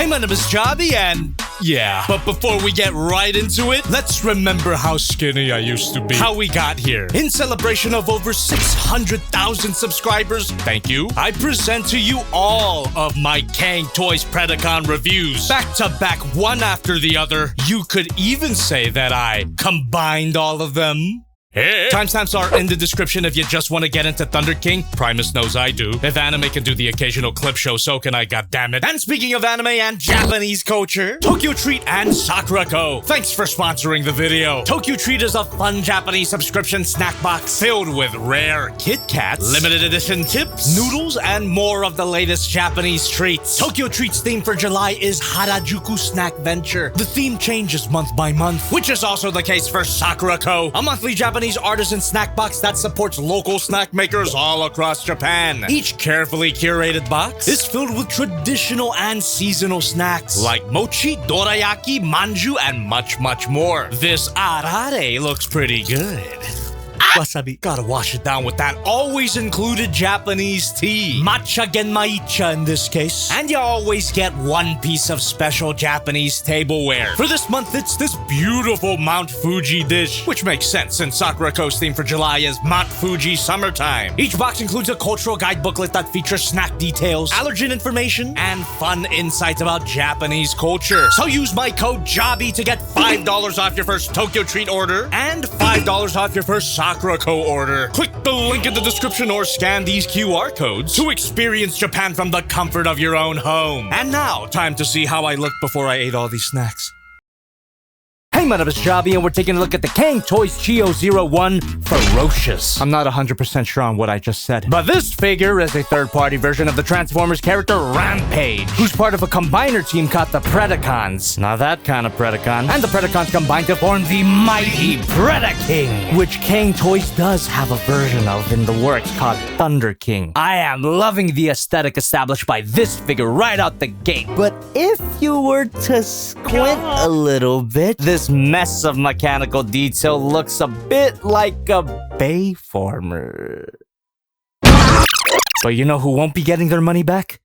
Hey, my name is Jobby, and yeah. But before we get right into it, let's remember how skinny I used to be. How we got here. In celebration of over 600,000 subscribers, thank you, I present to you all of my Cang Toys Predacon reviews. Back to back, one after the other. You could even say that I combined all of them. Hey. Timestamps are in the description if you just want to get into Thunder King. Primus knows I do. If anime can do the occasional clip show, so can I, goddammit. And speaking of anime and Japanese culture, Tokyo Treat and Sakura Co. Thanks for sponsoring the video. Tokyo Treat is a fun Japanese subscription snack box filled with rare Kit Kats, limited edition chips, noodles, and more of the latest Japanese treats. Tokyo Treat's theme for July is Harajuku Snack Venture. The theme changes month by month, which is also the case for Sakura Co., a monthly Japanese artisan snack box that supports local snack makers all across Japan. Each carefully curated box is filled with traditional and seasonal snacks like mochi, dorayaki, manju, and much, much more. This arare looks pretty good. Wasabi. Gotta wash it down with that always included Japanese tea. Matcha genmaicha in this case. And you always get one piece of special Japanese tableware. For this month, it's this beautiful Mount Fuji dish, which makes sense since Sakura Co.'s theme for July is Mount Fuji Summertime. Each box includes a cultural guide booklet that features snack details, allergen information, and fun insights about Japanese culture. So use my code JOBBY to get $5 off your first Tokyo Treat order and $5 off your first Sakura Co. order. Click the link in the description or scan these QR codes to experience Japan from the comfort of your own home. And now, time to see how I looked before I ate all these snacks. Hey, my name is Jobby, and we're taking a look at the Cang Toys Geo01 Ferocious. I'm not 100% sure on what I just said, but this figure is a third-party version of the Transformers character Rampage, who's part of a combiner team called the Predacons. Not that kind of Predacon. And the Predacons combine to form the mighty Predaking, which Cang Toys does have a version of in the works called Thunderking. I am loving the aesthetic established by this figure right out the gate, but if you were to squint a little bit, this mess of mechanical detail looks a bit like a Bayformer. But you know who won't be getting their money back?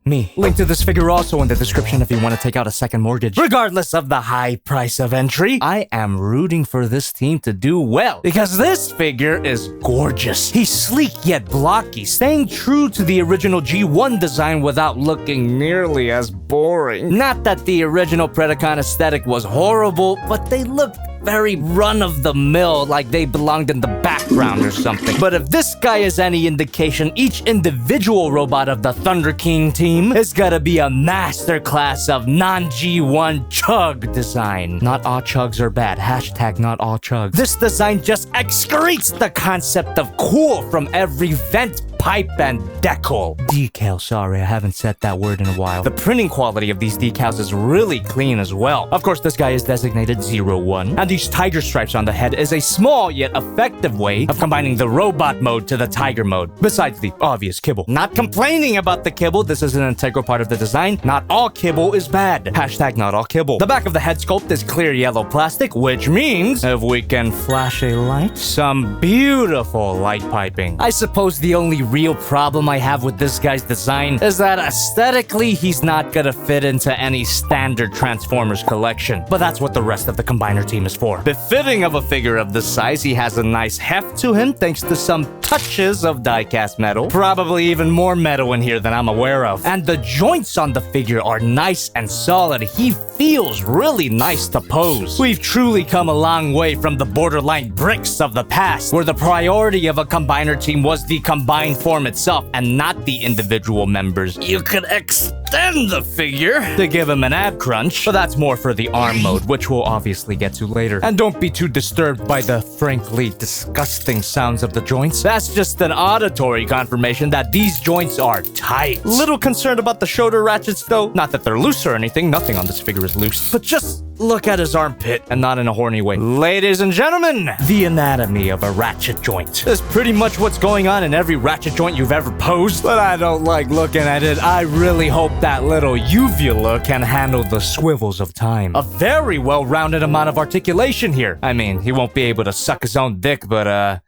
Me. Link to this figure also in the description if you want to take out a second mortgage. Regardless of the high price of entry, I am rooting for this team to do well because this figure is gorgeous. He's sleek yet blocky, staying true to the original G1 design without looking nearly as boring. Not that the original Predacon aesthetic was horrible, but they looked very run-of-the-mill, like they belonged in the background or something. But if this guy is any indication, each individual robot of the Thunder King team is gonna be a masterclass of non-G1 chug design. Not all chugs are bad. Hashtag not all chugs. This design just excretes the concept of cool from every vent, pipe, and decal. Decal, sorry, I haven't said that word in a while. The printing quality of these decals is really clean as well. Of course, this guy is designated 01, and these tiger stripes on the head is a small yet effective way of combining the robot mode to the tiger mode, besides the obvious kibble. Not complaining about the kibble, this is an integral part of the design. Not all kibble is bad. Hashtag not all kibble. The back of the head sculpt is clear yellow plastic, which means, if we can flash a light, some beautiful light piping. I suppose the only real problem I have with this guy's design is that aesthetically he's not gonna fit into any standard Transformers collection, but that's what the rest of the combiner team is for. Befitting of a figure of this size, he has a nice heft to him thanks to some touches of die-cast metal, probably even more metal in here than I'm aware of. And the joints on the figure are nice and solid. He feels really nice to pose. We've truly come a long way from the borderline bricks of the past, where the priority of a combiner team was the combined form itself and not the individual members. You could extend the figure to give him an ab crunch, but that's more for the arm mode, which we'll obviously get to later. And don't be too disturbed by the frankly disgusting sounds of the joints. That's just an auditory confirmation that these joints are tight. Little concerned about the shoulder ratchets though. Not that they're loose or anything, nothing on this figure is loose, but just look at his armpit, and not in a horny way. Ladies and gentlemen, the anatomy of a ratchet joint is pretty much what's going on in every ratchet joint you've ever posed, but I don't like looking at it. I really hope that little uvula can handle the swivels of time. A very well-rounded amount of articulation here. I mean, he won't be able to suck his own dick, but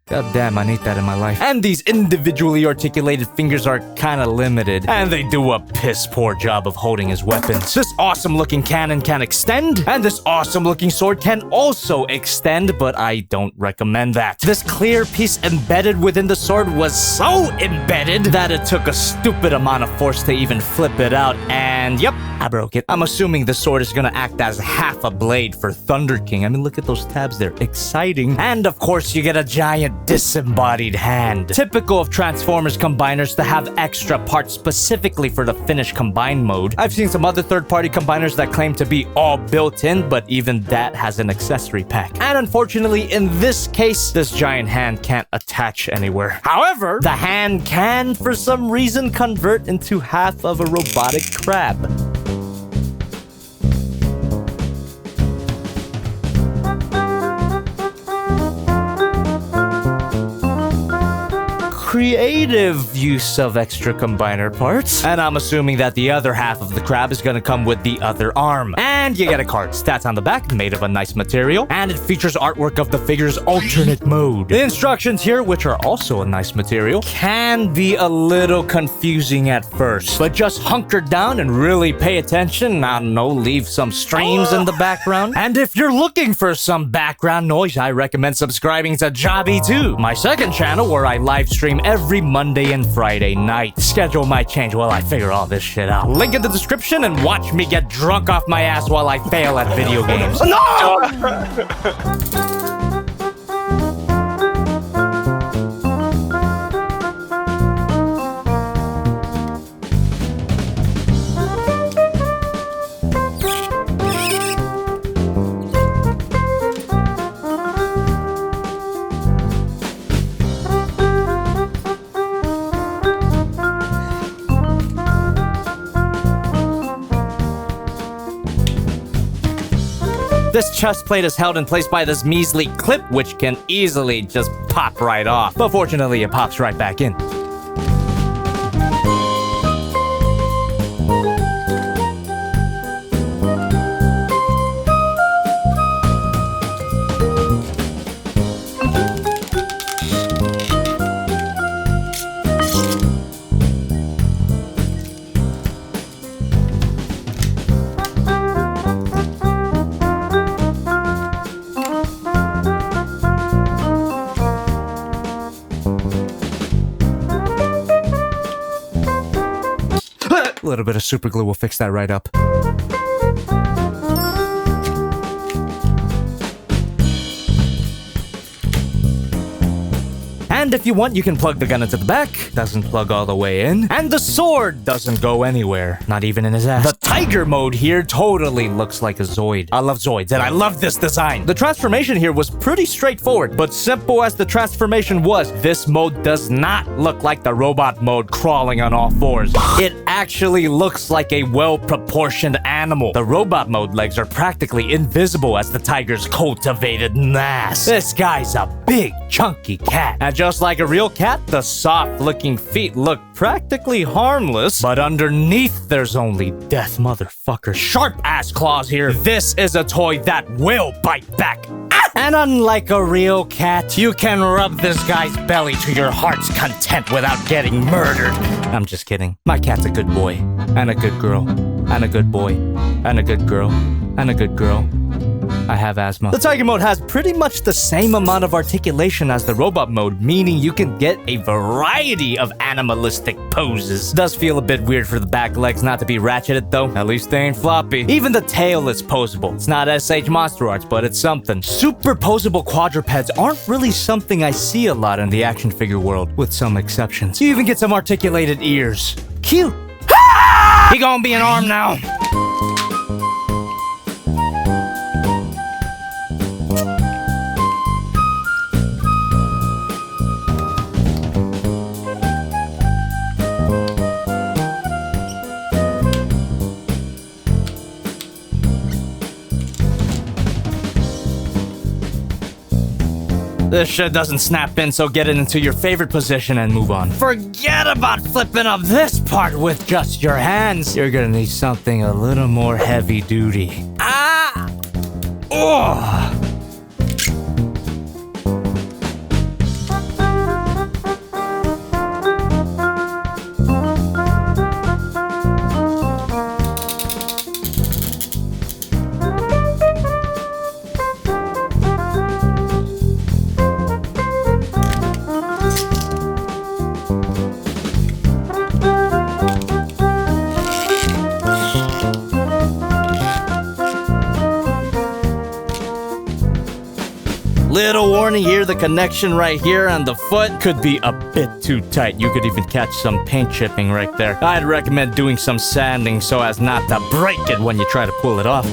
God damn, I need that in my life. And these individually articulated fingers are kinda limited, and they do a piss poor job of holding his weapons. This awesome looking cannon can extend, and this awesome looking sword can also extend, but I don't recommend that. This clear piece embedded within the sword was so embedded that it took a stupid amount of force to even flip it out, and yep, I broke it. I'm assuming the sword is gonna act as half a blade for Thunderking. I mean, look at those tabs there. Exciting. And of course, you get a giant disembodied hand. Typical of Transformers combiners to have extra parts specifically for the finished combine mode. I've seen some other third-party combiners that claim to be all built in, but even that has an accessory pack. And unfortunately, in this case, this giant hand can't attach anywhere. However, the hand can, for some reason, convert into half of a robotic crab. Creative use of extra combiner parts. And I'm assuming that the other half of the crab is gonna come with the other arm. And you get a card. Stats on the back, made of a nice material. And it features artwork of the figure's alternate mode. The instructions here, which are also a nice material, can be a little confusing at first. But just hunker down and really pay attention. I don't know, leave some streams in the background. And if you're looking for some background noise, I recommend subscribing to JobbytheHong, my second channel where I live stream every Monday and Friday night. Schedule might change while I figure all this shit out. Link in the description and watch me get drunk off my ass while I fail at video games. No! This chest plate is held in place by this measly clip, which can easily just pop right off. But fortunately, it pops right back in. A little bit of super glue will fix that right up. And if you want, you can plug the gun into the back. Doesn't plug all the way in. And the sword doesn't go anywhere. Not even in his ass. The tiger mode here totally looks like a Zoid. I love Zoids, and I love this design. The transformation here was pretty straightforward, but simple as the transformation was, this mode does not look like the robot mode crawling on all fours. It actually looks like a well-proportioned animal. The robot mode legs are practically invisible as the tiger's cultivated mass. This guy's a big, chunky cat. And just like a real cat, the soft-looking feet look practically harmless, but underneath there's only death, motherfucker. Sharp-ass claws here. This is a toy that will bite back. And unlike a real cat, you can rub this guy's belly to your heart's content without getting murdered. I'm just kidding. My cat's a good boy, and a good girl, and a good boy, and a good girl, and a good girl. I have asthma. The tiger mode has pretty much the same amount of articulation as the robot mode, meaning you can get a variety of animalistic poses. Does feel a bit weird for the back legs not to be ratcheted though. At least they ain't floppy. Even the tail is posable. It's not SH Monster Arts, but it's something. Super posable quadrupeds aren't really something I see a lot in the action figure world, with some exceptions. You even get some articulated ears. Cute. He gonna be an arm now. This shit doesn't snap in, so get it into your favorite position and move on. Forget about flipping up this part with just your hands. You're gonna need something a little more heavy duty. Ah! Oh! Little warning here, the connection right here on the foot could be a bit too tight. You could even catch some paint chipping right there. I'd recommend doing some sanding so as not to break it when you try to pull it off.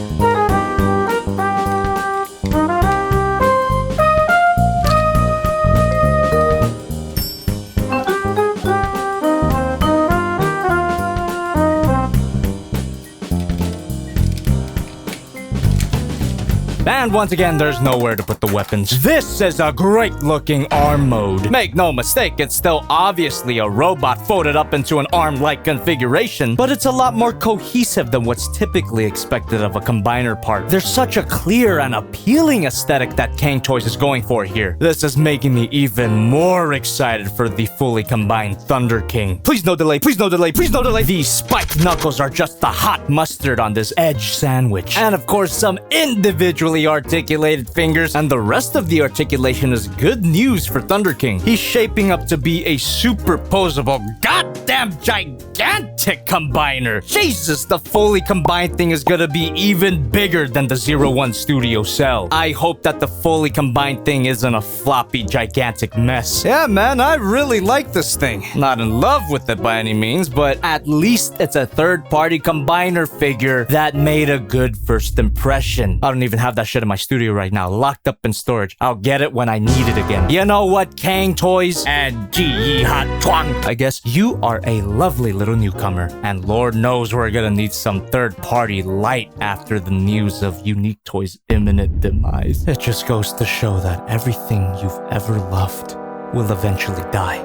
And once again, there's nowhere to put the weapons. This is a great-looking arm mode. Make no mistake, it's still obviously a robot folded up into an arm-like configuration, but it's a lot more cohesive than what's typically expected of a combiner part. There's such a clear and appealing aesthetic that Cang Toys is going for here. This is making me even more excited for the fully combined Thunderking. Please no delay, please no delay, please no delay. These spiked knuckles are just the hot mustard on this edge sandwich. And of course, some individually articulated fingers, and the rest of the articulation is good news for Thunderking. He's shaping up to be a superposable, goddamn gigantic combiner. Jesus, the fully combined thing is gonna be even bigger than the 01 Studio Cell. I hope that the fully combined thing isn't a floppy, gigantic mess. Yeah, man, I really like this thing. Not in love with it by any means, but at least it's a third-party combiner figure that made a good first impression. I don't even have that shit in my studio right now, locked up in storage. I'll get it when I need it again. You know what, Cang Toys and Ji Hot Twang? I guess you are a lovely little newcomer, and Lord knows we're gonna need some third-party light after the news of Unique Toys' imminent demise. It just goes to show that everything you've ever loved will eventually die.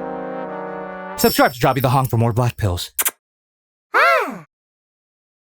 Subscribe to JobbytheHong for more black pills.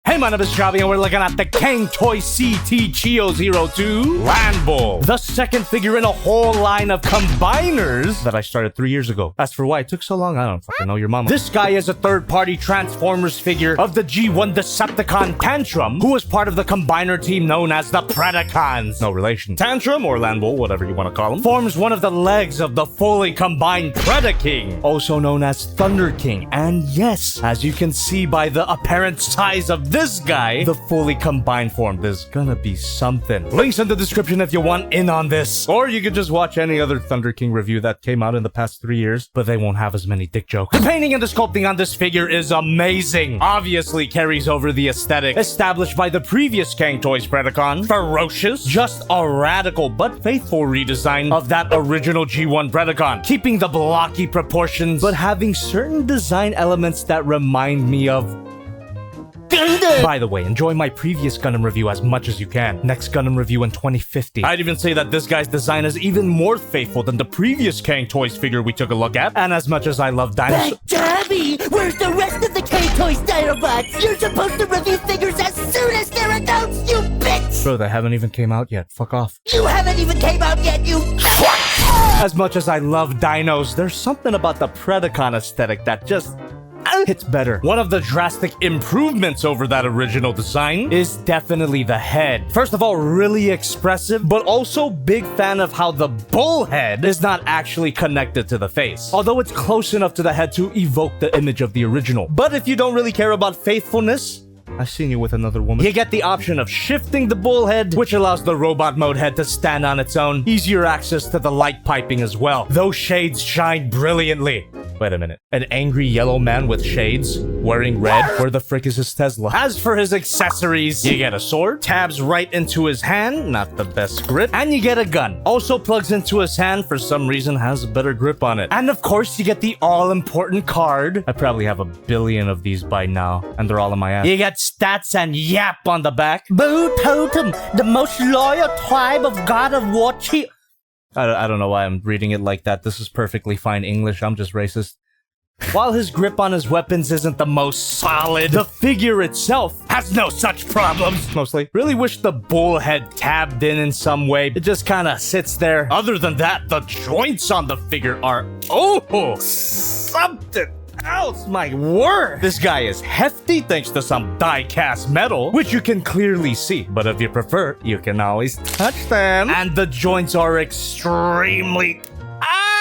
Hey, my name is Jobby, and we're looking at the Cang Toy CT Chio 02 Landbull, the second figure in a whole line of combiners that I started 3 years ago. As for why it took so long, I don't fucking know your mama. This guy is a third-party Transformers figure of the G1 Decepticon Tantrum, who is part of the combiner team known as the Predacons. No relation. Tantrum, or Landbull, whatever you want to call him, forms one of the legs of the fully combined Predaking, also known as Thunderking. And yes, as you can see by the apparent size of this guy, the fully combined form, there's gonna be something. Links in the description if you want in on this. Or you could just watch any other Thunderking review that came out in the past 3 years, but they won't have as many dick jokes. The painting and the sculpting on this figure is amazing. Obviously carries over the aesthetic established by the previous Cang Toys Predacon, Ferocious. Just a radical but faithful redesign of that original G1 Predacon, keeping the blocky proportions, but having certain design elements that remind me of By the way, enjoy my previous Gundam review as much as you can. Next Gundam review in 2050. I'd even say that this guy's design is even more faithful than the previous Cang Toys figure we took a look at. And as much as I love dinosaurs— Jobby, where's the rest of the Cang Toys Dinobots? You're supposed to review figures as soon as they're announced, you bitch! Bro, they haven't even came out yet. Fuck off. You haven't even came out yet, you— As much as I love dinos, there's something about the Predacon aesthetic that just hits better. One of the drastic improvements over that original design is definitely the head. First of all, really expressive, but also big fan of how the bull head is not actually connected to the face, although it's close enough to the head to evoke the image of the original. But if you don't really care about faithfulness, I've seen you with another woman. You get the option of shifting the bull head, which allows the robot mode head to stand on its own. Easier access to the light piping as well. Those shades shine brilliantly. Wait a minute. An angry yellow man with shades, wearing red? Where the frick is his Tesla? As for his accessories, you get a sword, tabs right into his hand, not the best grip, and you get a gun. Also plugs into his hand, for some reason has a better grip on it. And of course, you get the all-important card. I probably have 1 billion of these by now, and they're all in my ass. You get stats and yap on the back. Boo Totem, the most loyal tribe of God of War Chief. I don't know why I'm reading it like that. This is perfectly fine English. I'm just racist. While his grip on his weapons isn't the most solid, the figure itself has no such problems, mostly. Really wish the bull head tabbed in some way. It just kind of sits there. Other than that, the joints on the figure are, something else, my word. This guy is hefty thanks to some die-cast metal, which you can clearly see. But if you prefer, you can always touch them. And the joints are extremely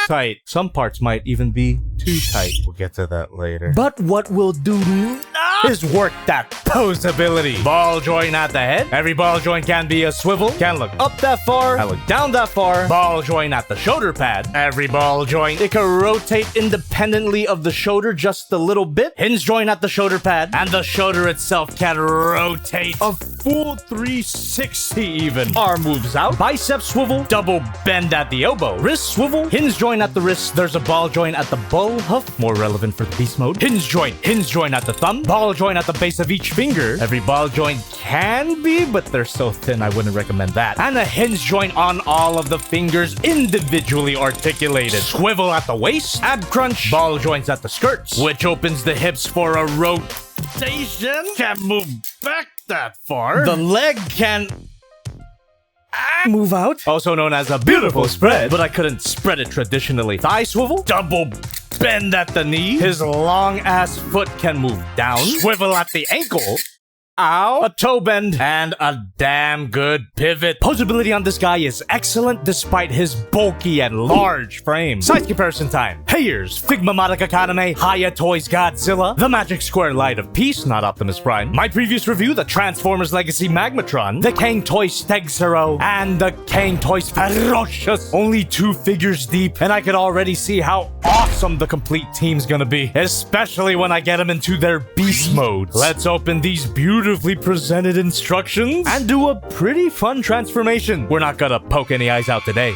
tight. Some parts might even be too tight. We'll get to that later. But what we'll do now is work that posability. Ball joint at the head. Every ball joint can be a swivel. Can look up that far. Can look down that far. Ball joint at the shoulder pad. Every ball joint, it can rotate independently of the shoulder just a little bit. Hinge joint at the shoulder pad. And the shoulder itself can rotate a full 360 even. Arm moves out. Bicep swivel. Double bend at the elbow. Wrist swivel. Hinge joint at the wrist. There's a ball joint at the bull hoof. More relevant for the beast mode. Hinge joint at the thumb. Ball joint at the base of each finger. Every ball joint can be, but they're so thin I wouldn't recommend that. And a hinge joint on all of the fingers individually articulated. Swivel at the waist. Ab crunch. Ball joints at the skirts, which opens the hips for a rotation. Can't move back that far. The leg can move out, also known as a beautiful spread, but I couldn't spread it traditionally. Thigh swivel, double bend at the knee. His long ass foot can move down, swivel at the ankle. Ow. A toe bend and a damn good pivot. Posability on this guy is excellent despite his bulky and large frame. Size comparison time. Here's Figma Academy, Haya Toys Godzilla, the Magic Square Light of Peace, not Optimus Prime. My previous review, the Transformers Legacy Magmatron, the Cang Toys Stegzero, and the Cang Toys Ferocious. Only 2 figures deep, and I could already see how awesome the complete team's gonna be, especially when I get them into their beast modes. Let's open these beautifully presented instructions and do a pretty fun transformation. We're not gonna poke any eyes out today.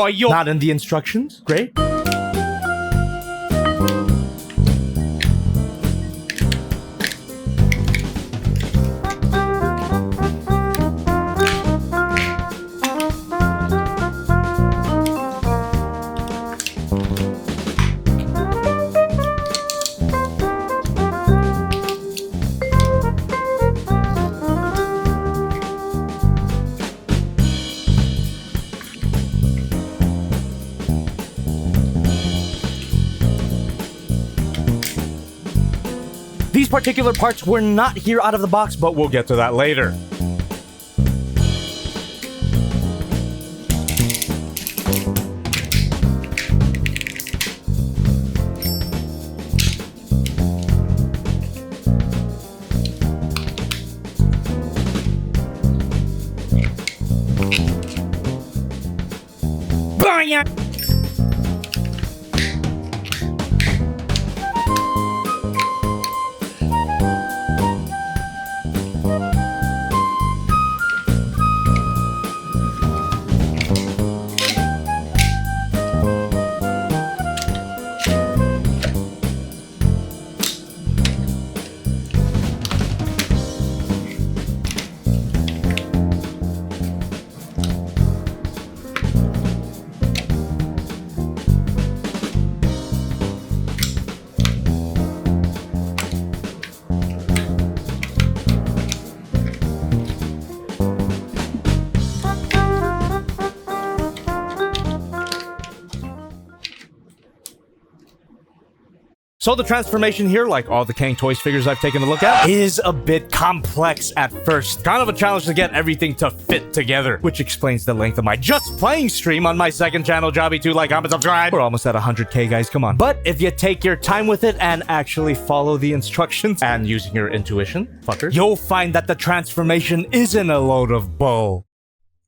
Yo. Not in the instructions. Great. These particular parts were not here out of the box, but we'll get to that later. So the transformation here, like all the Cang Toys figures I've taken a look at, is a bit complex at first. Kind of a challenge to get everything to fit together, which explains the length of my Just Playing stream on my second channel, Jobby2. Like, comment, subscribe. We're almost at 100K, guys, come on. But if you take your time with it and actually follow the instructions and using your intuition, fuckers, you'll find that the transformation isn't a load of bull.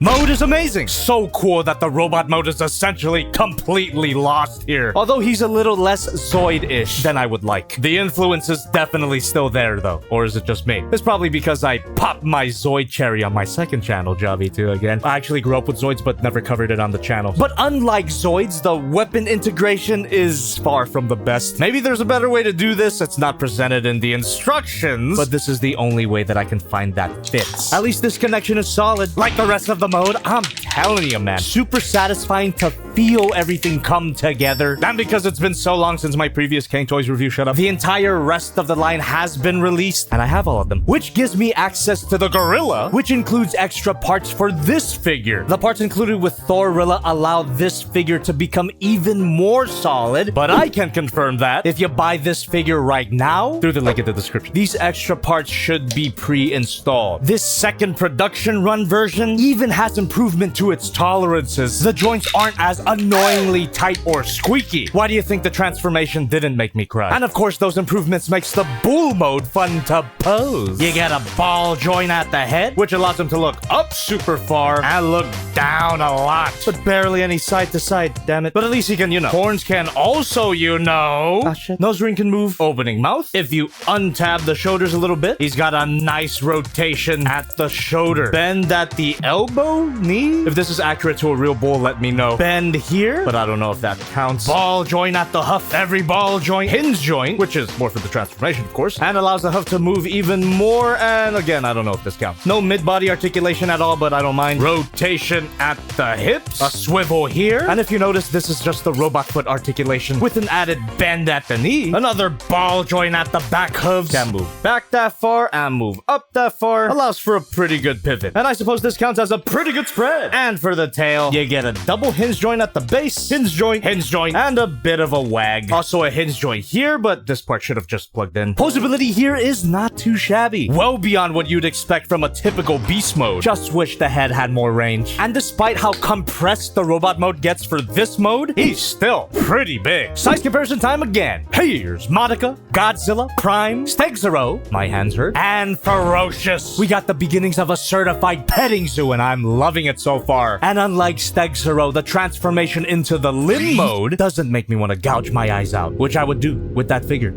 Mode is amazing. So cool that the robot mode is essentially completely lost here. Although he's a little less Zoid-ish than I would like. The influence is definitely still there though. Or is it just me? It's probably because I popped my Zoid cherry on my second channel, Jobby2 again. I actually grew up with Zoids but never covered it on the channel. But unlike Zoids, the weapon integration is far from the best. Maybe there's a better way to do this. It's not presented in the instructions, but this is the only way that I can find that fits. At least this connection is solid. Like the rest of the mode, I'm telling you, man. Super satisfying to feel everything come together. And because it's been so long since my previous Cang Toys review, shut up, the entire rest of the line has been released, and I have all of them, which gives me access to the Gorilla, which includes extra parts for this figure. The parts included with Thorilla allow this figure to become even more solid, but I can confirm that if you buy this figure right now, through the link in the description, these extra parts should be pre-installed. This second production run version even has improvement to its tolerances. The joints aren't as annoyingly tight or squeaky. Why do you think the transformation didn't make me cry? And of course, those improvements makes the bull mode fun to pose. You get a ball joint at the head, which allows him to look up super far and look down a lot, but barely any side to side, damn it. But at least he can, horns can also, ah, shit. Nose ring can move. Opening mouth. If you untab the shoulders a little bit, he's got a nice rotation at the shoulder. Bend at the elbow, knee. If this is accurate to a real bull, let me know. Bend here, but I don't know if that counts. Ball joint at the hoof. Every ball joint, hinge joint, which is more for the transformation, of course, and allows the hoof to move even more. And again, I don't know if this counts. No mid-body articulation at all, but I don't mind. Rotation at the hips. A swivel here. And if you notice, this is just the robot foot articulation with an added bend at the knee. Another ball joint at the back hooves. Can move back that far and move up that far. Allows for a pretty good pivot. And I suppose this counts as a pretty good spread. And for the tail, you get a double hinge joint at the base, hinge joint, and a bit of a wag. Also a hinge joint here, but this part should have just plugged in. Posability here is not too shabby. Well beyond what you'd expect from a typical beast mode. Just wish the head had more range. And despite how compressed the robot mode gets for this mode, he's still pretty big. Size comparison time again. Here's Monica, Godzilla, Prime, Stegzero, my hands hurt, and Ferocious. We got the beginnings of a certified petting zoo, and I'm loving it so far. And unlike Stegzero, the transformation into the limb mode doesn't make me want to gouge my eyes out, which I would do with that figure.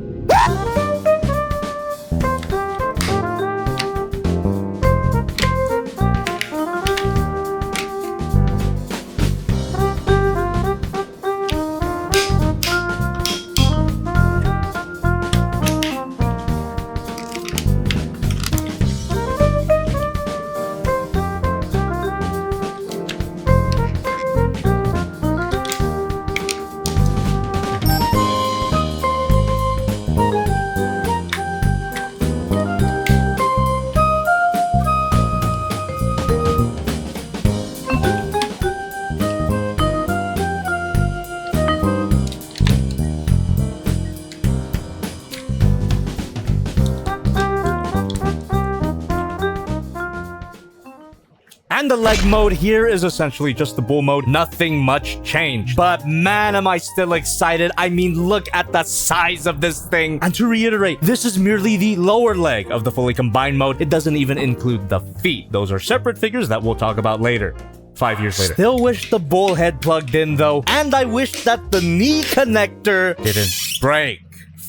And the leg mode here is essentially just the bull mode. Nothing much changed. But man, am I still excited. I mean, look at the size of this thing. And to reiterate, this is merely the lower leg of the fully combined mode. It doesn't even include the feet. Those are separate figures that we'll talk about later. 5 years later. Still wish the bull head plugged in though. And I wish that the knee connector didn't break.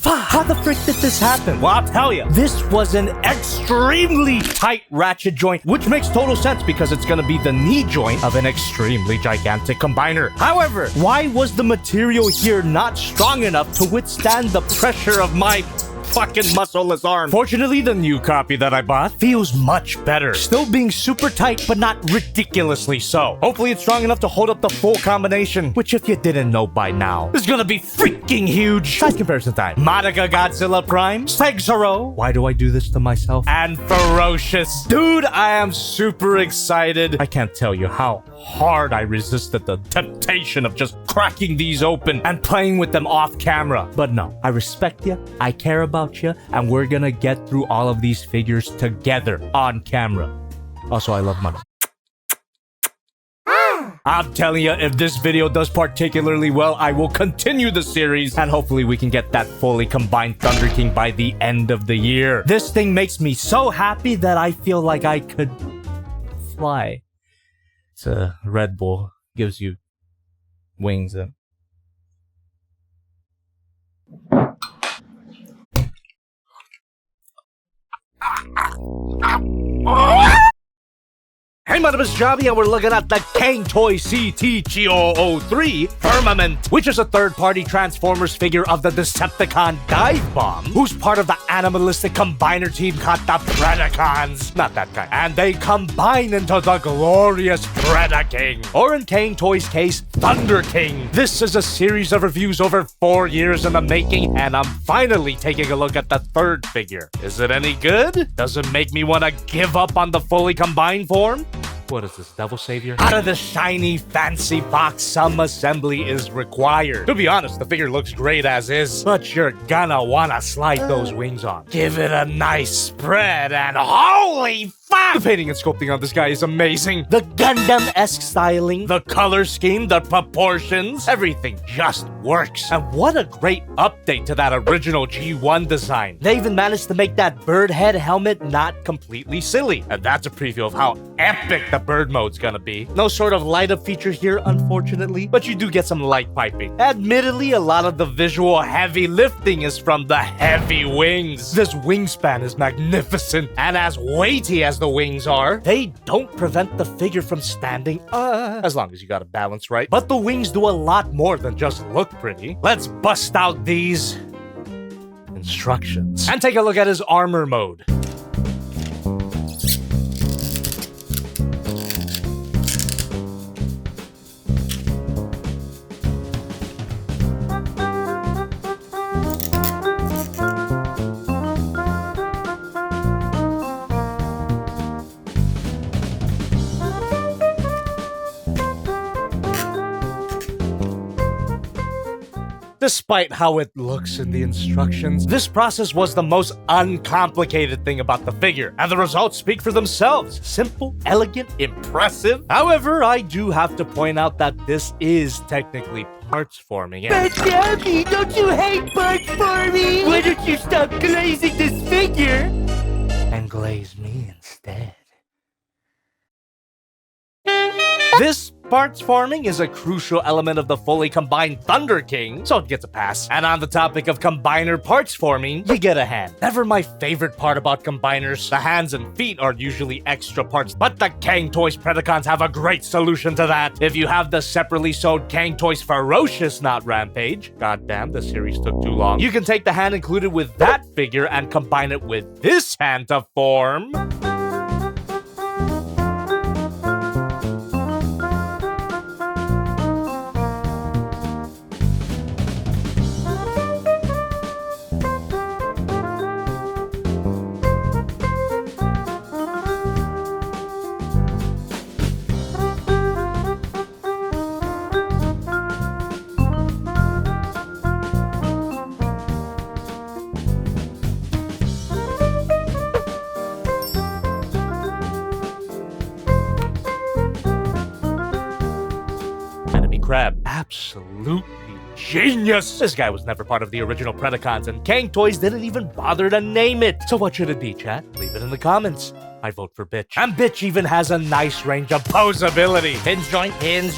How the frick did this happen? Well, I'll tell you. This was an extremely tight ratchet joint, which makes total sense because it's gonna be the knee joint of an extremely gigantic combiner. However, why was the material here not strong enough to withstand the pressure of my fucking muscleless arm? Fortunately, the new copy that I bought feels much better. Still being super tight, but not ridiculously so. Hopefully it's strong enough to hold up the full combination, which if you didn't know by now, is gonna be freaking huge. Size comparison time. Monica Godzilla Prime, Stegzero. Why do I do this to myself? And Ferocious. Dude, I am super excited. I can't tell you how hard I resisted the temptation of just cracking these open and playing with them off camera. But no, I respect you, I care about you, and we're gonna get through all of these figures together on camera. Also, I love money. I'm telling you, if this video does particularly well, I will continue the series, and hopefully we can get that fully combined Thunder King by the end of the year. This thing makes me so happy that I feel like I could fly. It's a Red Bull. Gives you wings. Hey, my name is Jobby, and we're looking at the Cang Toy CT-003 Firmament, which is a third-party Transformers figure of the Decepticon Dive Bomb, who's part of the animalistic combiner team called the Predacons. Not that kind. And they combine into the glorious Predaking, or in Cang Toy's case, Thunderking. This is a series of reviews over 4 years in the making, and I'm finally taking a look at the third figure. Is it any good? Does it make me want to give up on the fully combined form? What is this, Devil Savior? Out of the shiny, fancy box, some assembly is required. To be honest, the figure looks great as is, but you're gonna wanna slide those wings on. Give it a nice spread, and holy fuck! The painting and sculpting on this guy is amazing. The Gundam-esque styling, the color scheme, the proportions, everything just works. And what a great update to that original G1 design. They even managed to make that bird head helmet not completely silly. And that's a preview of how epic the bird mode's gonna be. No sort of light up feature here, unfortunately, but you do get some light piping. Admittedly, a lot of the visual heavy lifting is from the heavy wings. This wingspan is magnificent, and as weighty as the wings are, they don't prevent the figure from standing as long as you got it balanced right. But the wings do a lot more than just look pretty. Let's bust out these instructions and take a look at his armor mode. Despite how it looks in the instructions, this process was the most uncomplicated thing about the figure, and the results speak for themselves. Simple, elegant, impressive. However, I do have to point out that this is technically parts forming. But Jobby, don't you hate parts forming? Why don't you stop glazing this figure? And glaze me instead. This parts forming is a crucial element of the fully combined Thunderking, so it gets a pass. And on the topic of combiner parts forming, you get a hand. Never my favorite part about combiners. The hands and feet are usually extra parts, but the Cang Toys Predacons have a great solution to that. If you have the separately sewed Cang Toys Ferocious, not Rampage, goddamn, the series took too long, you can take the hand included with that figure and combine it with this hand to form Crab. Absolutely genius! This guy was never part of the original Predacons, and Cang Toys didn't even bother to name it. So what should it be, chat? Leave it in the comments. I vote for bitch. And bitch even has a nice range of posability. Hinge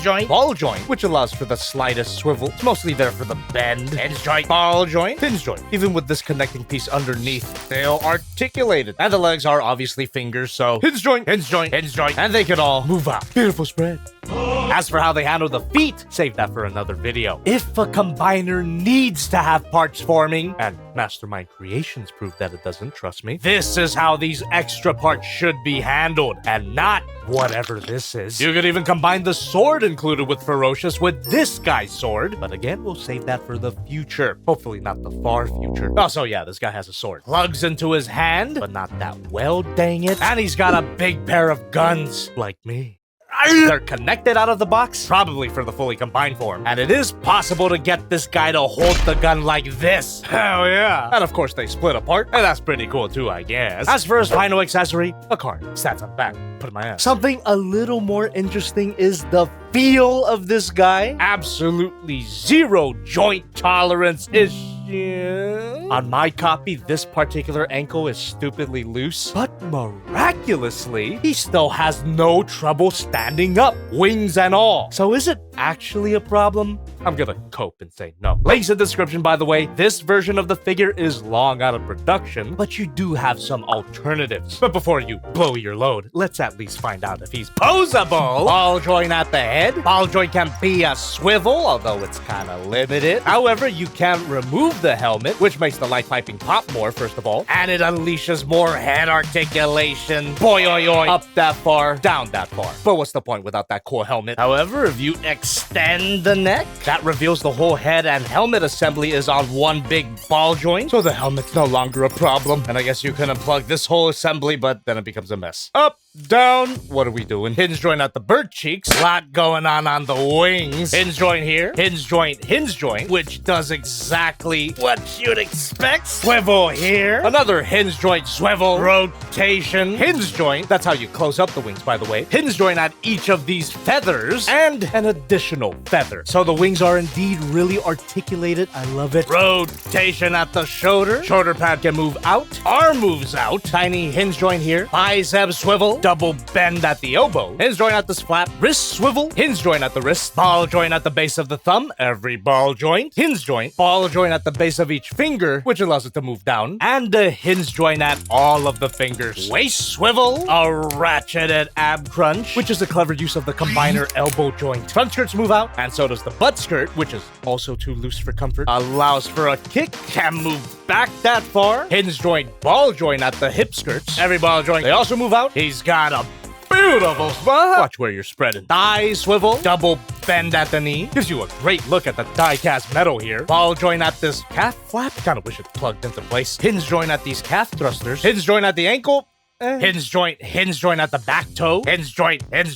joint, ball joint, which allows for the slightest swivel. It's mostly there for the bend. Hinge joint, ball joint, hinge joint. Even with this connecting piece underneath, they'll articulate it. And the legs are obviously fingers, so hinge joint, and they can all move out. Beautiful spread. As for how they handle the feet, save that for another video. If a combiner needs to have parts forming, and Mastermind Creations proved that it doesn't, trust me, this is how these extra parts should be handled, and not whatever this is. You could even combine the sword included with Ferocious with this guy's sword, but again, we'll save that for the future. Hopefully not the far future. Also, yeah, this guy has a sword. Plugs into his hand, but not that well, dang it. And he's got a big pair of guns, like me. They're connected out of the box, probably for the fully combined form. And it is possible to get this guy to hold the gun like this. Hell yeah. And of course they split apart, and that's pretty cool too, I guess. As for his final accessory, a card. Stats on the back. Put in my ass. Something a little more interesting is the feel of this guy. Absolutely zero joint tolerance issues. On my copy, this particular ankle is stupidly loose, but miraculously, he still has no trouble standing up, wings and all. So is it actually a problem? I'm gonna cope and say no. Links in the description, by the way. This version of the figure is long out of production, but you do have some alternatives. But before you blow your load, let's at least find out if he's posable. Ball joint at the head. Ball joint can be a swivel, although it's kind of limited. However, you can remove the helmet, which makes the light piping pop more, first of all, and it unleashes more head articulation. Boy, oi, oi. Up that far, down that far. But what's the point without that cool helmet? However, if you extend the neck, that reveals the whole head and helmet assembly is on one big ball joint, so the helmet's no longer a problem. And I guess you can unplug this whole assembly, but then it becomes a mess. Up, down, what are we doing? Hinge joint at the bird cheeks, lot going on the wings. Hinge joint here, hinge joint, which does exactly what you'd expect. Swivel here, another hinge joint swivel, rotation, hinge joint. That's how you close up the wings, by the way. Hinge joint at each of these feathers, and an additional feather. So the wings are indeed really articulated. I love it. Rotation at the shoulder. Shoulder pad can move out. Arm moves out. Tiny hinge joint here. Bicep swivel. Double bend at the elbow. Hinge joint at the flap. Wrist swivel. Hinge joint at the wrist. Ball joint at the base of the thumb. Every ball joint. Hinge joint. Ball joint at the base of each finger, which allows it to move down. And a hinge joint at all of the fingers. Waist swivel. A ratcheted ab crunch, which is a clever use of the combiner elbow joint. Front skirts move out, and so does the butt skirt, which is also too loose for comfort. Allows for a kick. Can move back that far. Hinge joint, ball joint at the hip skirts. Every ball joint, they also move out. He's got a beautiful spot. Watch where you're spreading. Thigh swivel, double bend at the knee. Gives you a great look at the die-cast metal here. Ball joint at this calf flap. Kind of wish it plugged into place. Hinge joint at these calf thrusters. Hinge joint at the ankle. Hinge joint at the back toe. Hinge joint at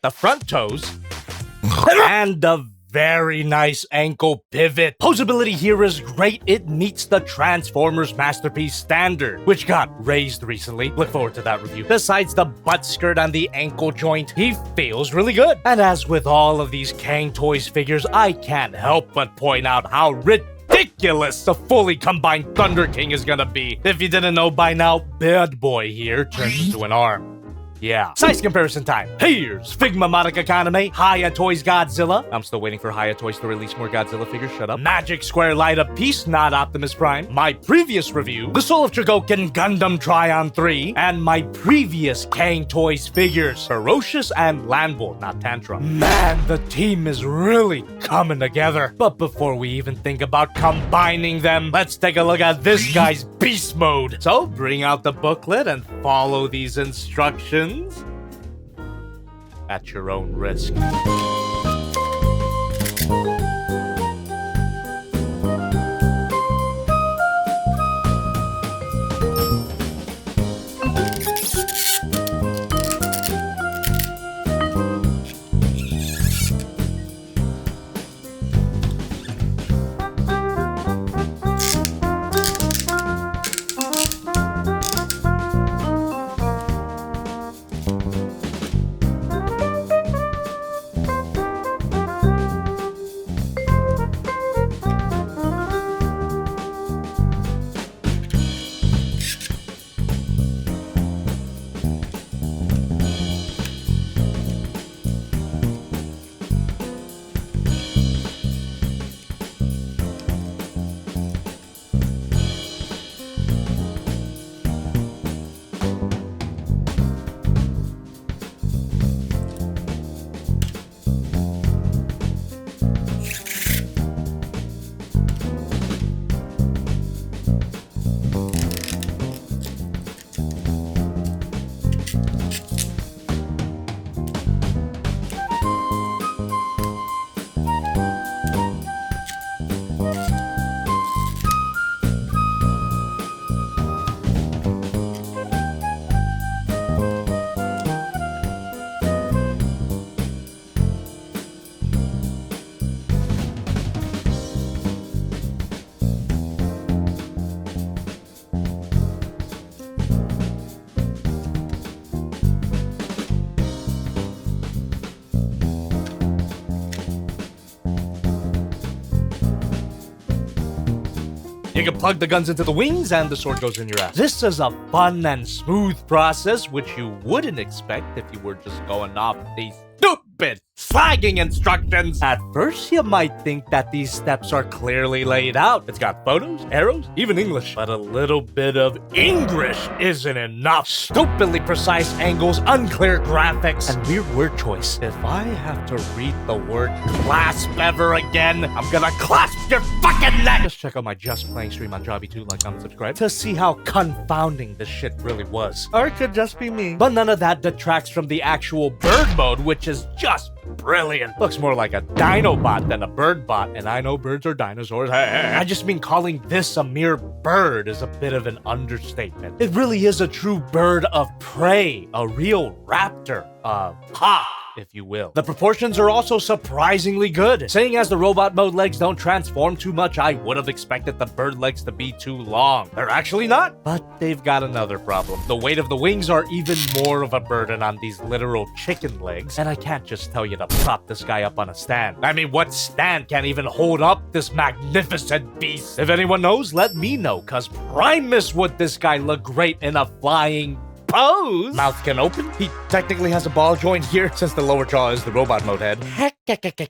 the front toes. And a very nice ankle pivot. Posability here is great. It meets the Transformers Masterpiece standard, which got raised recently. Look forward to that review. Besides the butt skirt and the ankle joint, he feels really good. And as with all of these Cang Toys figures, I can't help but point out how ridiculous the fully combined THUNDERKING is gonna be. If you didn't know by now, Bad Boy here turns into an arm. Yeah. Size comparison time. Here's Figma Monica Kaname, Hiya Toys Godzilla. I'm still waiting for Hiya Toys to release more Godzilla figures, shut up. Magic Square Light Up Piece, not Optimus Prime. My previous review, The Soul of Chogokin Gundam Tryon 3, and my previous Cang Toys figures, Ferocious and Landbull, not Tantrum. Man, the team is really coming together. But before we even think about combining them, let's take a look at this guy's beast mode. So bring out the booklet and follow these instructions at your own risk. You can plug the guns into the wings and the sword goes in your ass. This is a fun and smooth process, which you wouldn't expect if you were just going off these stupid slagging instructions. At first, you might think that these steps are clearly laid out. It's got photos, arrows, even English. But a little bit of English isn't enough. Stupidly precise angles, unclear graphics, and weird word choice. If I have to read the word clasp ever again, I'm gonna clasp your fucking neck! Just check out my Just Playing stream on Jobby2, like, comment, subscribe, to see how confounding this shit really was. Or it could just be me. But none of that detracts from the actual bird mode, which is just brilliant. Looks more like a Dinobot than a bird bot, and I know birds are dinosaurs. I just mean calling this a mere bird is a bit of an understatement. It really is a true bird of prey, a real raptor, a hawk, if you will. The proportions are also surprisingly good. Seeing as the robot mode legs don't transform too much, I would have expected the bird legs to be too long. They're actually not, but they've got another problem. The weight of the wings are even more of a burden on these literal chicken legs, and I can't just tell you to prop this guy up on a stand. I mean, what stand can't even hold up this magnificent beast? If anyone knows, let me know, cause Primus would this guy look great in a flying pose. Mouth can open. He technically has a ball joint here since the lower jaw is the robot mode head.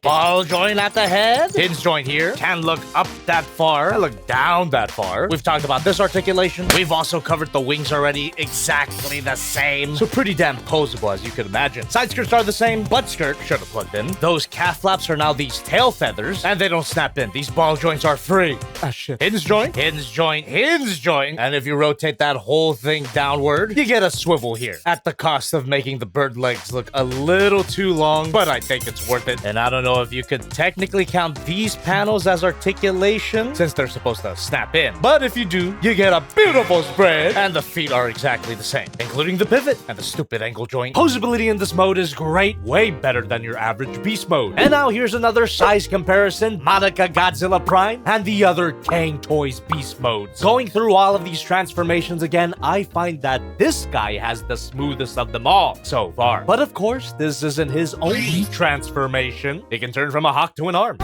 Ball joint at the head. Hinge joint here. Can look up that far. Look down that far. We've talked about this articulation. We've also covered the wings already. Exactly the same. So pretty damn posable as you can imagine. Side skirts are the same. Butt skirt should have plugged in. Those calf flaps are now these tail feathers, and they don't snap in. These ball joints are free. Ah shit. Hinge joint. Hinge joint. Hinge joint. And if you rotate that whole thing downward, you get a swivel here. At the cost of making the bird legs look a little too long, but I think it's worth it. And I don't know if you could technically count these panels as articulation, since they're supposed to snap in. But if you do, you get a beautiful spread, and the feet are exactly the same, including the pivot and the stupid ankle joint. Posability in this mode is great, way better than your average beast mode. And now here's another size comparison, Monica Godzilla Prime and the other Cang Toys beast modes. Going through all of these transformations again, I find that this guy has the smoothest of them all so far. But of course, this isn't his only transformation. It can turn from a hawk to an arm.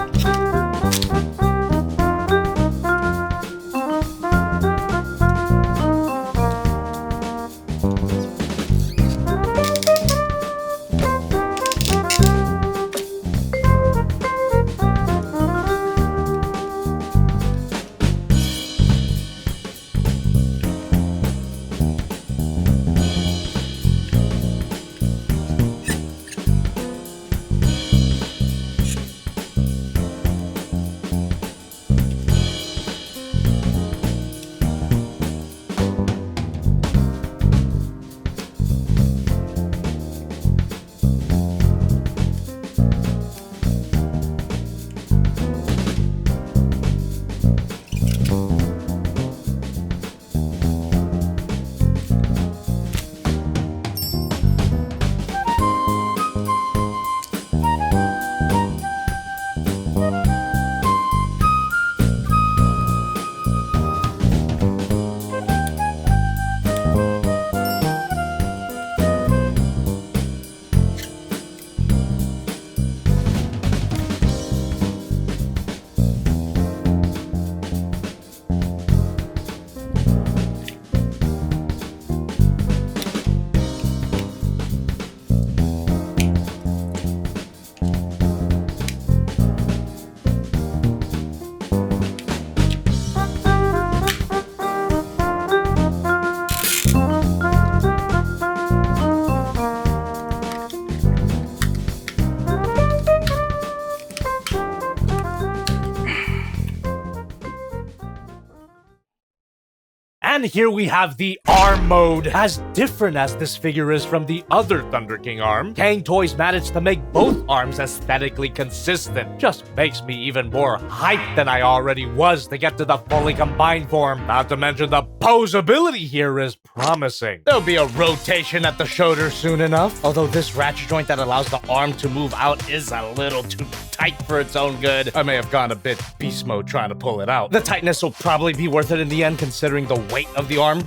And here we have the arm mode. As different as this figure is from the other Thunder King arm, Cang Toys managed to make both arms aesthetically consistent. Just makes me even more hyped than I already was to get to the fully combined form. Not to mention the posability here is promising. There'll be a rotation at the shoulder soon enough, although this ratchet joint that allows the arm to move out is a little too tight for its own good. I may have gone a bit beast mode trying to pull it out. The tightness will probably be worth it in the end, considering the weight of the arm.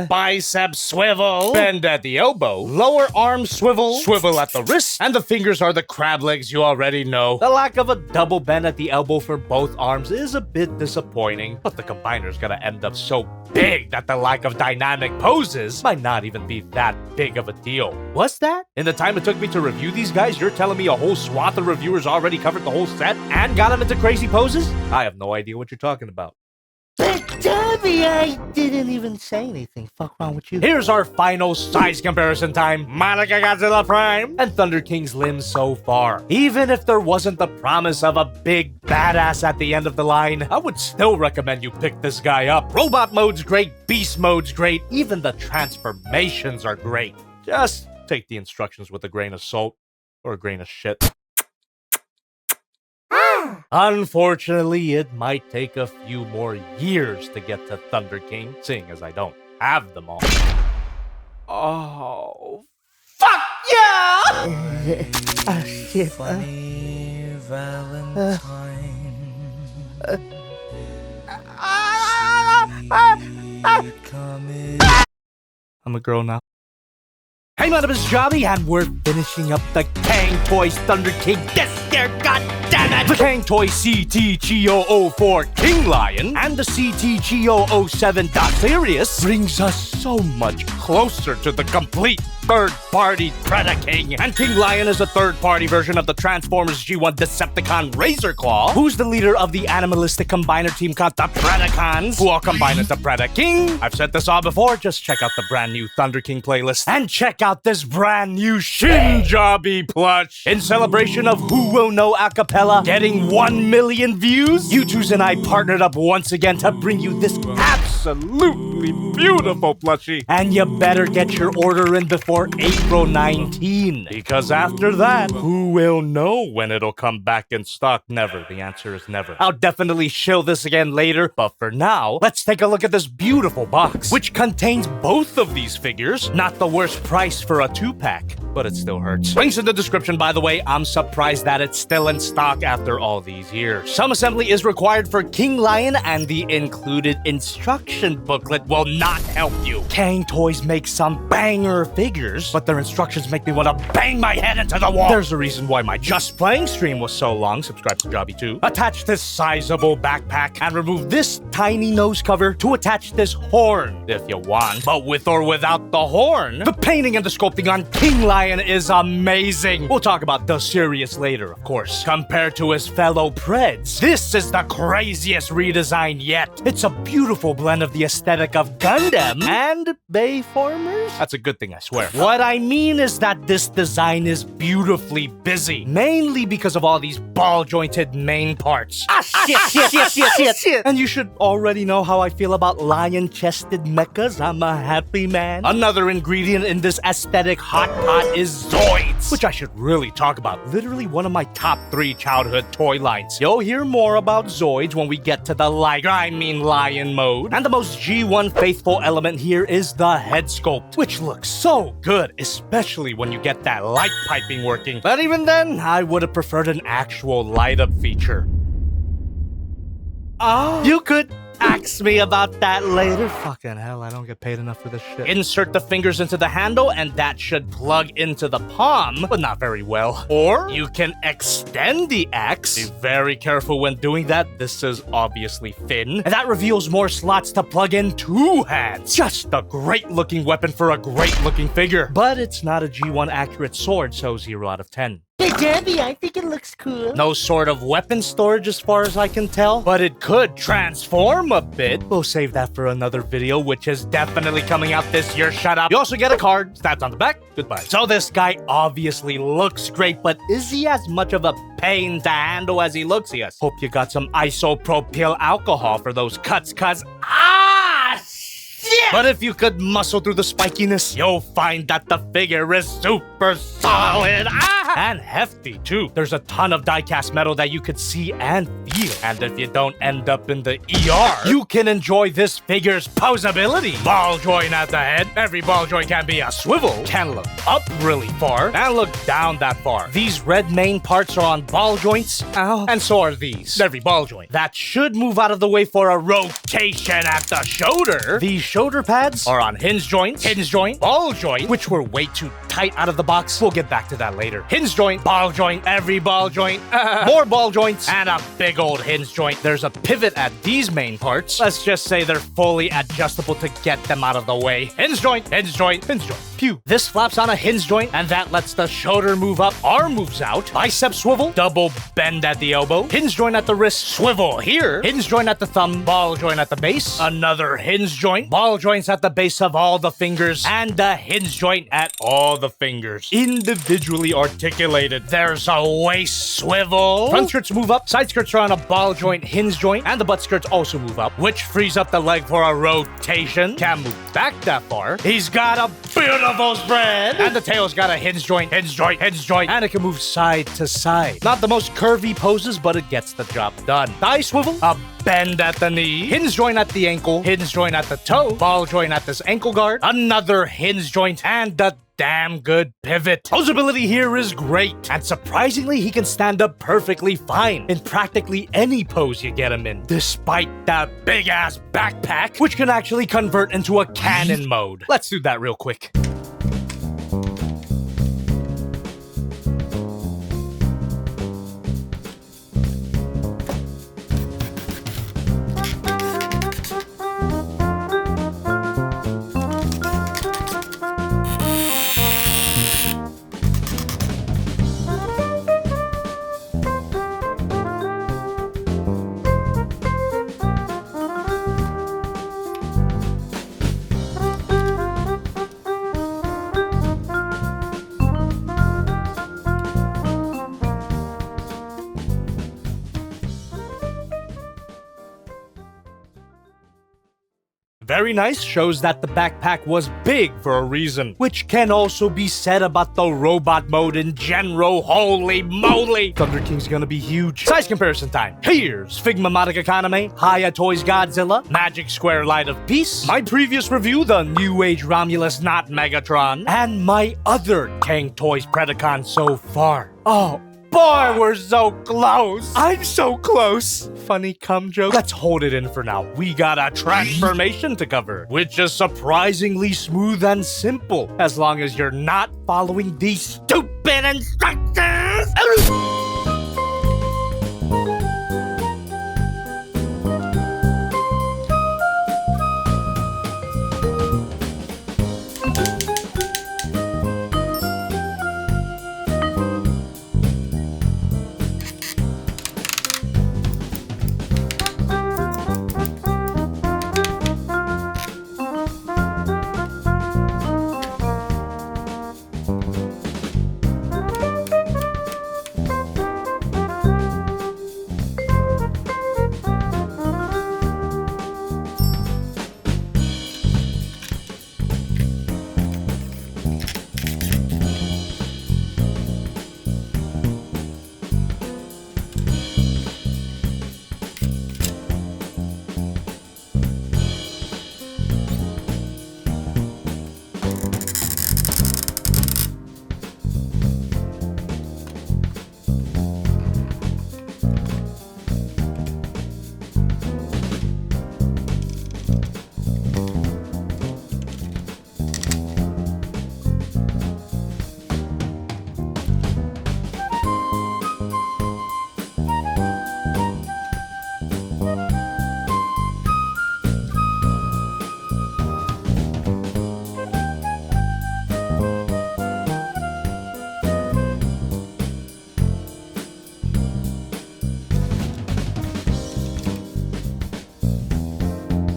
Bicep swivel. Bend at the elbow. Lower arm swivel. Swivel at the wrist. And the fingers are the crab legs you already know. The lack of a double bend at the elbow for both arms is a bit disappointing, but the combiner's gonna end up so big that the lack of dynamic poses might not even be that big of a deal. What's that? In the time it took me to review these guys, you're telling me a whole swath of reviewers already covered the whole set and got them into crazy poses? I have no idea what you're talking about. But Jobby, I didn't even say anything. Fuck wrong with you? Here's our final size comparison time. Monica Godzilla Prime and Thunder King's limbs so far. Even if there wasn't the promise of a big badass at the end of the line, I would still recommend you pick this guy up. Robot mode's great, beast mode's great, even the transformations are great. Just take the instructions with a grain of salt or a grain of shit. Unfortunately, it might take a few more years to get to Thunder King, seeing as I don't have them all. Oh, fuck yeah! Oh, shit. Funny Valentine. I'm a girl now. Hey, my name is Jobby, and we're finishing up the Cang Toys Thunder King this year, goddammit! The Cang Toy CTGO04 Kinglion and the CTGO07 Dasirius brings us so much closer to the complete third-party Predaking. And Kinglion is a third-party version of the Transformers G1 Decepticon Razorclaw, who's the leader of the animalistic combiner team called the Predacons, who all combine into Predaking. I've said this all before, just check out the brand new Thunder King playlist, and check out this brand new Shin Jobby plush. In celebration of Who Will Know Acapella getting 1 million views, U2s and I partnered up once again to bring you this absolutely beautiful plushie. And you better get your order in before April 19, because after that, who will know when it'll come back in stock? Never. The answer is never. I'll definitely show this again later, but for now, let's take a look at this beautiful box, which contains both of these figures. Not the worst price for a 2-pack, but it still hurts. Links in the description, by the way. I'm surprised that it's still in stock after all these years. Some assembly is required for Kinglion, and the included instruction booklet will not help you. Cang Toys makes some banger figures, but their instructions make me want to bang my head into the wall. There's a reason why my Just Playing stream was so long. Subscribe to Jobby too. Attach this sizable backpack and remove this tiny nose cover to attach this horn if you want. But with or without the horn, the painting and the sculpting on Kinglion is amazing. We'll talk about Dasirius later, of course. Compared to his fellow Preds, this is the craziest redesign yet. It's a beautiful blend of the aesthetic of Gundam and Bayformers. That's a good thing, I swear. What I mean is that this design is beautifully busy, mainly because of all these ball-jointed main parts. Shit. And you should already know how I feel about lion-chested mechas. I'm a happy man. Another ingredient in this aesthetic hot pot is Zoids, which I should really talk about. Literally one of my top 3 childhood toy lines. You'll hear more about Zoids when we get to the lion mode. And the most G1 faithful element here is the head sculpt, which looks so good, especially when you get that light piping working. But even then, I would have preferred an actual light up feature. You could ask me about that later. Fucking hell, I don't get paid enough for this shit. Insert the fingers into the handle, and that should plug into the palm, but not very well. Or you can extend the axe. Be very careful when doing that. This is obviously thin, and that reveals more slots to plug in 2 hands. Just a great looking weapon for a great looking figure. But it's not a G1 accurate sword, so 0 out of 10. But Jobby, I think it looks cool. No sort of weapon storage as far as I can tell, but it could transform a bit. We'll save that for another video, which is definitely coming out this year. Shut up. You also get a card, stats on the back. Goodbye. So this guy obviously looks great, but is he as much of a pain to handle as he looks? Yes. Hope you got some isopropyl alcohol for those cuts, cuz shit! But if you could muscle through the spikiness, you'll find that the figure is super solid. And hefty too. There's a ton of die-cast metal that you could see and feel. And if you don't end up in the ER, you can enjoy this figure's posability. Ball joint at the head. Every ball joint can be a swivel. Can look up really far and look down that far. These red main parts are on ball joints. Ow. And so are these. Every ball joint. That should move out of the way for a rotation at the shoulder. These shoulder pads are on hinge joint, ball joint, which were way too tight out of the box. We'll get back to that later. Hinge joint, ball joint, every ball joint, more ball joints, and a big old hinge joint. There's a pivot at these main parts. Let's just say they're fully adjustable to get them out of the way. Hinge joint, hinge joint, hinge joint. Pew. This flaps on a hinge joint, and that lets the shoulder move up, arm moves out, bicep swivel, double bend at the elbow, hinge joint at the wrist, swivel here, hinge joint at the thumb, ball joint at the base, another hinge joint, ball joints at the base of all the fingers, and a hinge joint at all the fingers. Individually articulated. There's a waist swivel. Front skirts move up, side skirts are on a ball joint, hinge joint, and the butt skirts also move up, which frees up the leg for a rotation. Can't move back that far. He's got a beautiful spread, and the tail's got a hinge joint, and it can move side to side. Not the most curvy poses, but it gets the job done. Thigh swivel, a bend at the knee, hinge joint at the ankle, hinge joint at the toe, ball joint at this ankle guard, another hinge joint, and a damn good pivot. Posability here is great, and surprisingly, he can stand up perfectly fine in practically any pose you get him in, despite that big-ass backpack, which can actually convert into a cannon mode. Let's do that real quick. Very nice, shows that the backpack was big for a reason, which can also be said about the robot mode in general. Holy moly! Thunder King's gonna be huge. Size comparison time. Here's Figma Economy, Haya Toys Godzilla, Magic Square Light of Peace, my previous review, the New Age Romulus not Megatron, and my other Cang Toys Predacon so far. Oh, boy, we're so close. I'm so close. Funny cum joke. Let's hold it in for now. We got a transformation to cover, which is surprisingly smooth and simple, as long as you're not following these stupid instructions.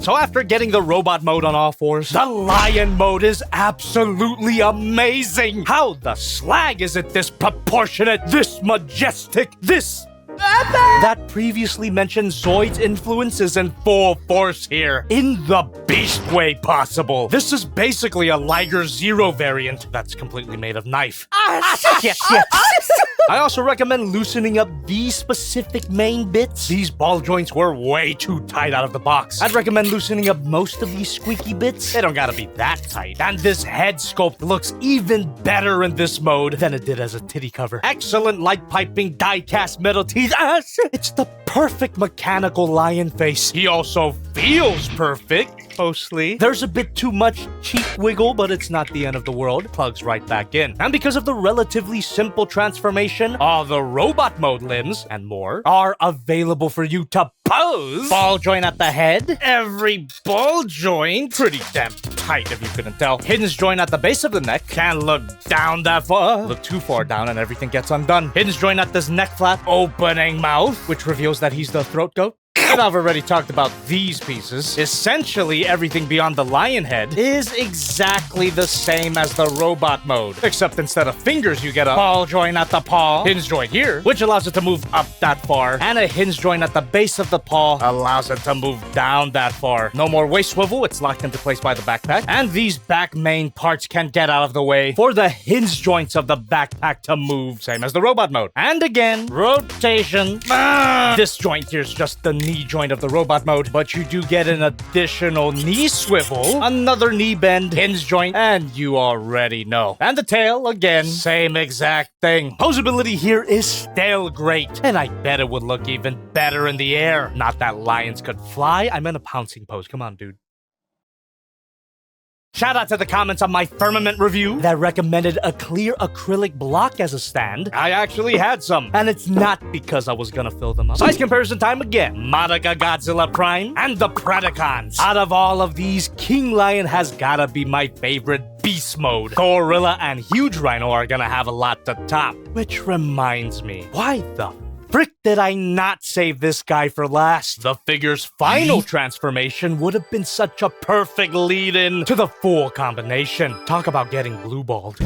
So after getting the robot mode on all fours, the lion mode is absolutely amazing! How the slag is it this proportionate, this majestic, this... That previously mentioned Zoid's influence is in full force here, in the beast way possible. This is basically a Liger Zero variant that's completely made of knife. Yes. I also recommend loosening up these specific main bits. These ball joints were way too tight out of the box. I'd recommend loosening up most of these squeaky bits. They don't gotta be that tight. And this head sculpt looks even better in this mode than it did as a titty cover. Excellent light piping, die-cast metal teeth. It's the perfect mechanical lion face. He also feels perfect, mostly. There's a bit too much cheek wiggle, but it's not the end of the world. Plugs right back in. And because of the relatively simple transformation, all the robot mode limbs and more are available for you to pose. Ball joint at the head. Every ball joint. Pretty damn tight if you couldn't tell. Hinge joint at the base of the neck. Can't look down that far. Look too far down and everything gets undone. Hinge joint at this neck flap. Opening mouth, which reveals that he's the throat goat. And I've already talked about these pieces. Essentially, everything beyond the lion head is exactly the same as the robot mode. Except instead of fingers, you get a ball joint at the paw, hinge joint here, which allows it to move up that far, and a hinge joint at the base of the paw allows it to move down that far. No more waist swivel, it's locked into place by the backpack. And these back main parts can get out of the way for the hinge joints of the backpack to move, same as the robot mode. And again, rotation. This joint here is just the knee joint of the robot mode, but you do get an additional knee swivel, another knee bend, hinge joint, and you already know. And the tail, again, same exact thing. Posability here is still great, and I bet it would look even better in the air. Not that lions could fly, I meant a pouncing pose. Come on, dude. Shout out to the comments on my Firmament review that recommended a clear acrylic block as a stand. I actually had some, and it's not because I was gonna fill them up. Size comparison time again. Madaga Godzilla Prime and the Predacons. Out of all of these, Kinglion has gotta be my favorite beast mode. Thorilla and Hugerhino are gonna have a lot to top. Which reminds me, why the frick did I not save this guy for last? The figure's final transformation would have been such a perfect lead-in to the full combination. Talk about getting blue-balled.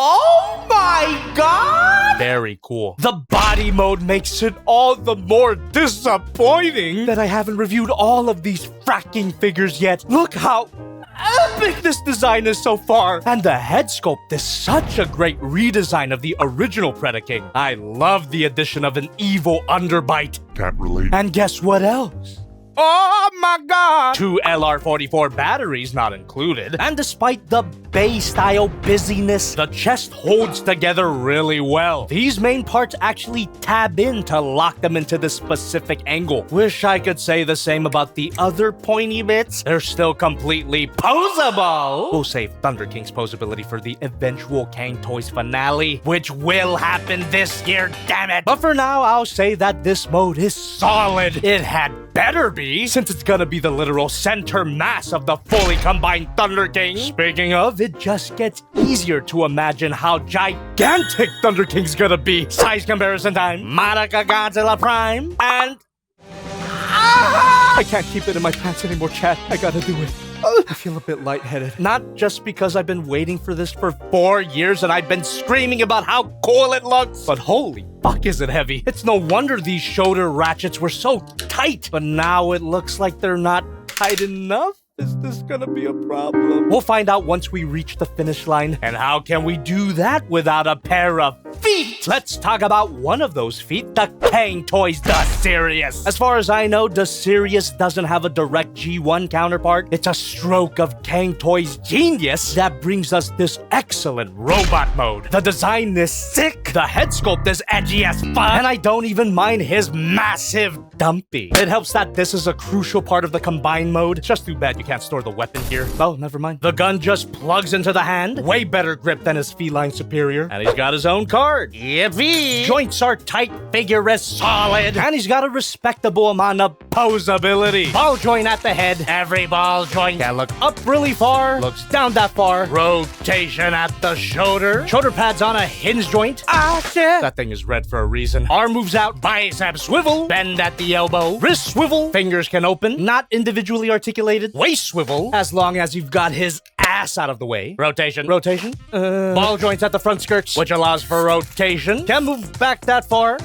Oh my God! very cool. The body mode makes it all the more disappointing that I haven't reviewed all of these fracking figures yet. Look how epic this design is so far. And the head sculpt is such a great redesign of the original Predaking. I love the addition of an evil underbite. Can't relate. And guess what else? Oh my god! 2 LR44 batteries not included. And despite the Bay-style busyness, the chest holds together really well. These main parts actually tab in to lock them into this specific angle. Wish I could say the same about the other pointy bits. They're still completely posable. We'll save Thunder King's posability for the eventual Cang Toys finale, which will happen this year, damn it! But for now, I'll say that this mode is solid. It had better be, since it's gonna be the literal center mass of the fully combined Thunder King. Speaking of, it just gets easier to imagine how gigantic Thunder King's gonna be. Size comparison time, Monica Godzilla Prime, and... I can't keep it in my pants anymore, chat. I gotta do it. I feel a bit lightheaded. Not just because I've been waiting for this for 4 years and I've been screaming about how cool it looks, but holy fuck is it heavy. It's no wonder these shoulder ratchets were so tight, but now it looks like they're not tight enough. Is this gonna be a problem? We'll find out once we reach the finish line. And how can we do that without a pair of feet? Let's talk about one of those feet, the Cang Toys Dasirius. As far as I know, Dasirius doesn't have a direct G1 counterpart. It's a stroke of Cang Toys genius that brings us this excellent robot mode. The design is sick, the head sculpt is edgy as fuck, and I don't even mind his massive dumpy. It helps that this is a crucial part of the combined mode. It's just too bad you can't store the weapon here. Oh, never mind. The gun just plugs into the hand. Way better grip than his feline superior. And he's got his own card. Yippee! Joints are tight, figure is solid. And he's got a respectable amount of posability. Ball joint at the head. Every ball joint can look up really far, looks down that far. Rotation at the shoulder. Shoulder pads on a hinge joint. Ah, shit. That thing is red for a reason. Arm moves out. Bicep swivel. Bend at the elbow. Wrist swivel. Fingers can open. Not individually articulated. Waist swivel, as long as you've got his ass out of the way. Rotation. Rotation. Ball joints at the front skirts, which allows for rotation. Can move back that far.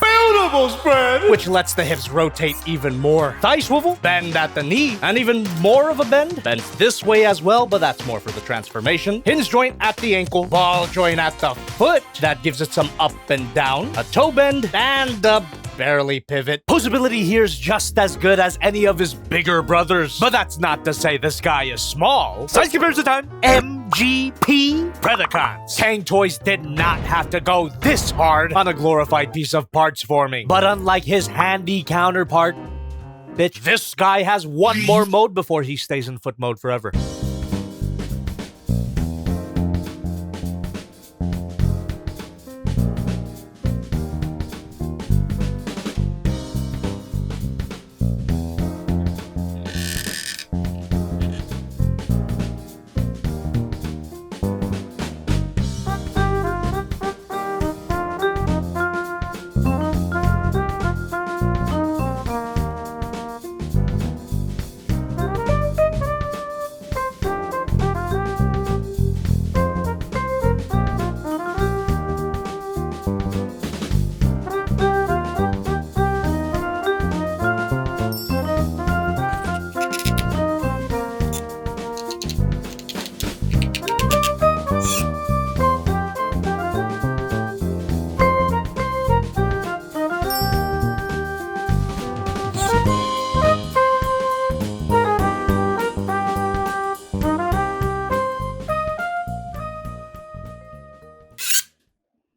Beautiful spread, which lets the hips rotate even more. Thigh swivel, bend at the knee, and even more of a bend. Bends this way as well, but that's more for the transformation. Hinge joint at the ankle, ball joint at the foot. That gives it some up and down. A toe bend, and a barely pivot. Posability here is just as good as any of his bigger brothers. But that's not to say this guy is small. Size comparison time. MGP Predacons. Cang Toys did not have to go this hard on a glorified piece of parts forming. But unlike his handy counterpart, bitch, this guy has one more mode before he stays in foot mode forever.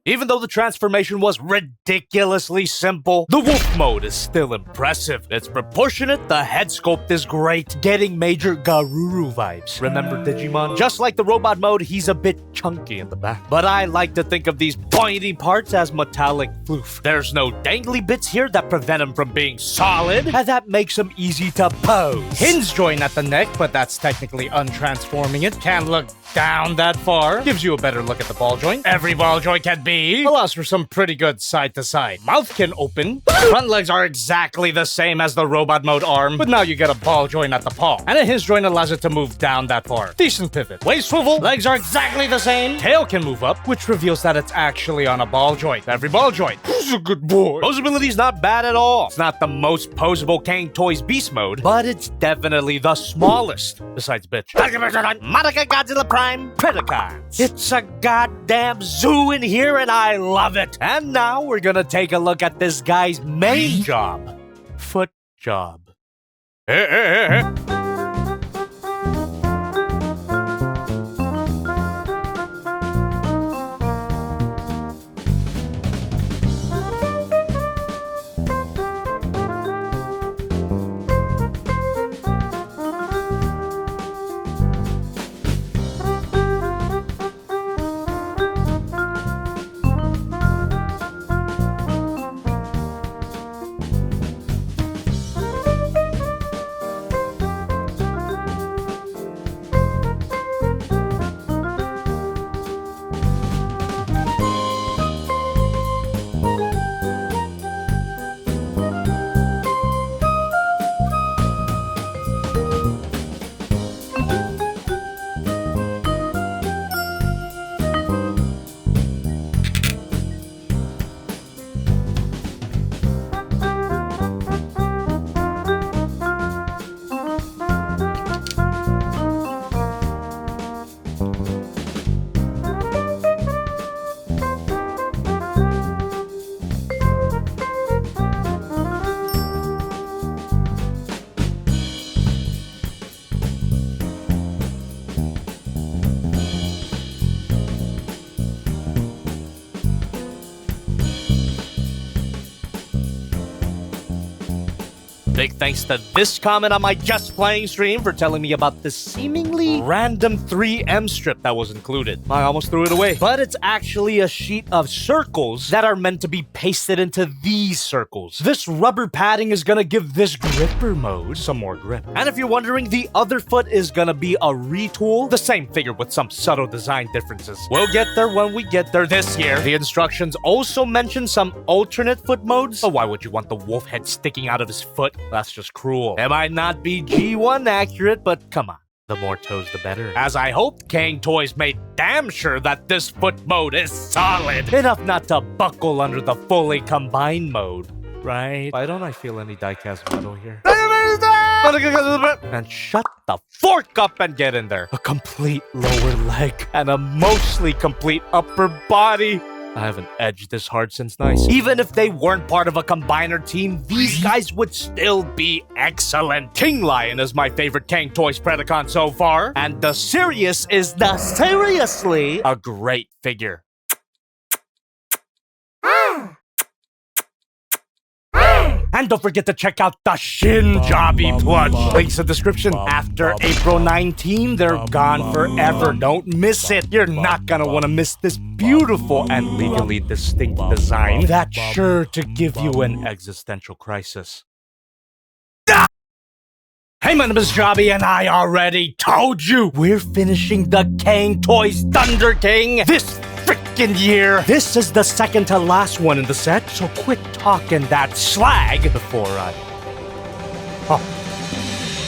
Even though the transformation was ridiculously simple, the wolf mode is still impressive. It's proportionate, the head sculpt is great, getting major Garuru vibes. Remember Digimon? Just like the robot mode, he's a bit chunky in the back. But I like to think of these pointy parts as metallic floof. There's no dangly bits here that prevent him from being solid, and that makes him easy to pose. Hinge joint at the neck, but that's technically untransforming it. Can look down that far. Gives you a better look at the ball joint. Every ball joint can be. Allows for some pretty good side to side. Mouth can open. Front legs are exactly the same as the robot mode arm, but now you get a ball joint at the paw. And a hinge joint allows it to move down that far. Decent pivot. Waist swivel. Legs are exactly the same. Tail can move up, which reveals that it's actually on a ball joint. Every ball joint. Who's a good boy? Posability's not bad at all. It's not the most posable Cang Toys Beast mode, but it's definitely the smallest. Besides bitch. Monica Godzilla Prime Predacons. It's a goddamn zoo in here and I love it. And now we're gonna take a look at this guy's main job. Foot job. Big thanks to this comment on my Just Playing stream for telling me about this seemingly random 3M strip that was included. I almost threw it away. But it's actually a sheet of circles that are meant to be pasted into these circles. This rubber padding is gonna give this gripper mode some more grip. And if you're wondering, the other foot is gonna be a retool. The same figure with some subtle design differences. We'll get there when we get there this year. The instructions also mention some alternate foot modes. But why would you want the wolf head sticking out of his foot? That's just cruel. It might not be G1 accurate, but come on. The more toes, the better. As I hoped, Cang Toys made damn sure that this foot mode is solid. Enough not to buckle under the fully combined mode, right? Why don't I feel any die-cast metal here? And shut the fork up and get in there. A complete lower leg and a mostly complete upper body. I haven't edged this hard since Nice. Even if they weren't part of a combiner team, these guys would still be excellent. Kinglion is my favorite Cang Toys Predacon so far, and Dasirius is seriously a great figure. And don't forget to check out the Shin Jobby plush. Links in the description. After April 19, they're gone forever. Don't miss it. You're not gonna want to miss this beautiful and legally distinct design that's sure to give you an existential crisis. Hey, my name is Jobby, and I already told you we're finishing the Cang Toys Thunderking this frickin' year. This is the second to last one in the set, so quit talking that slag before I...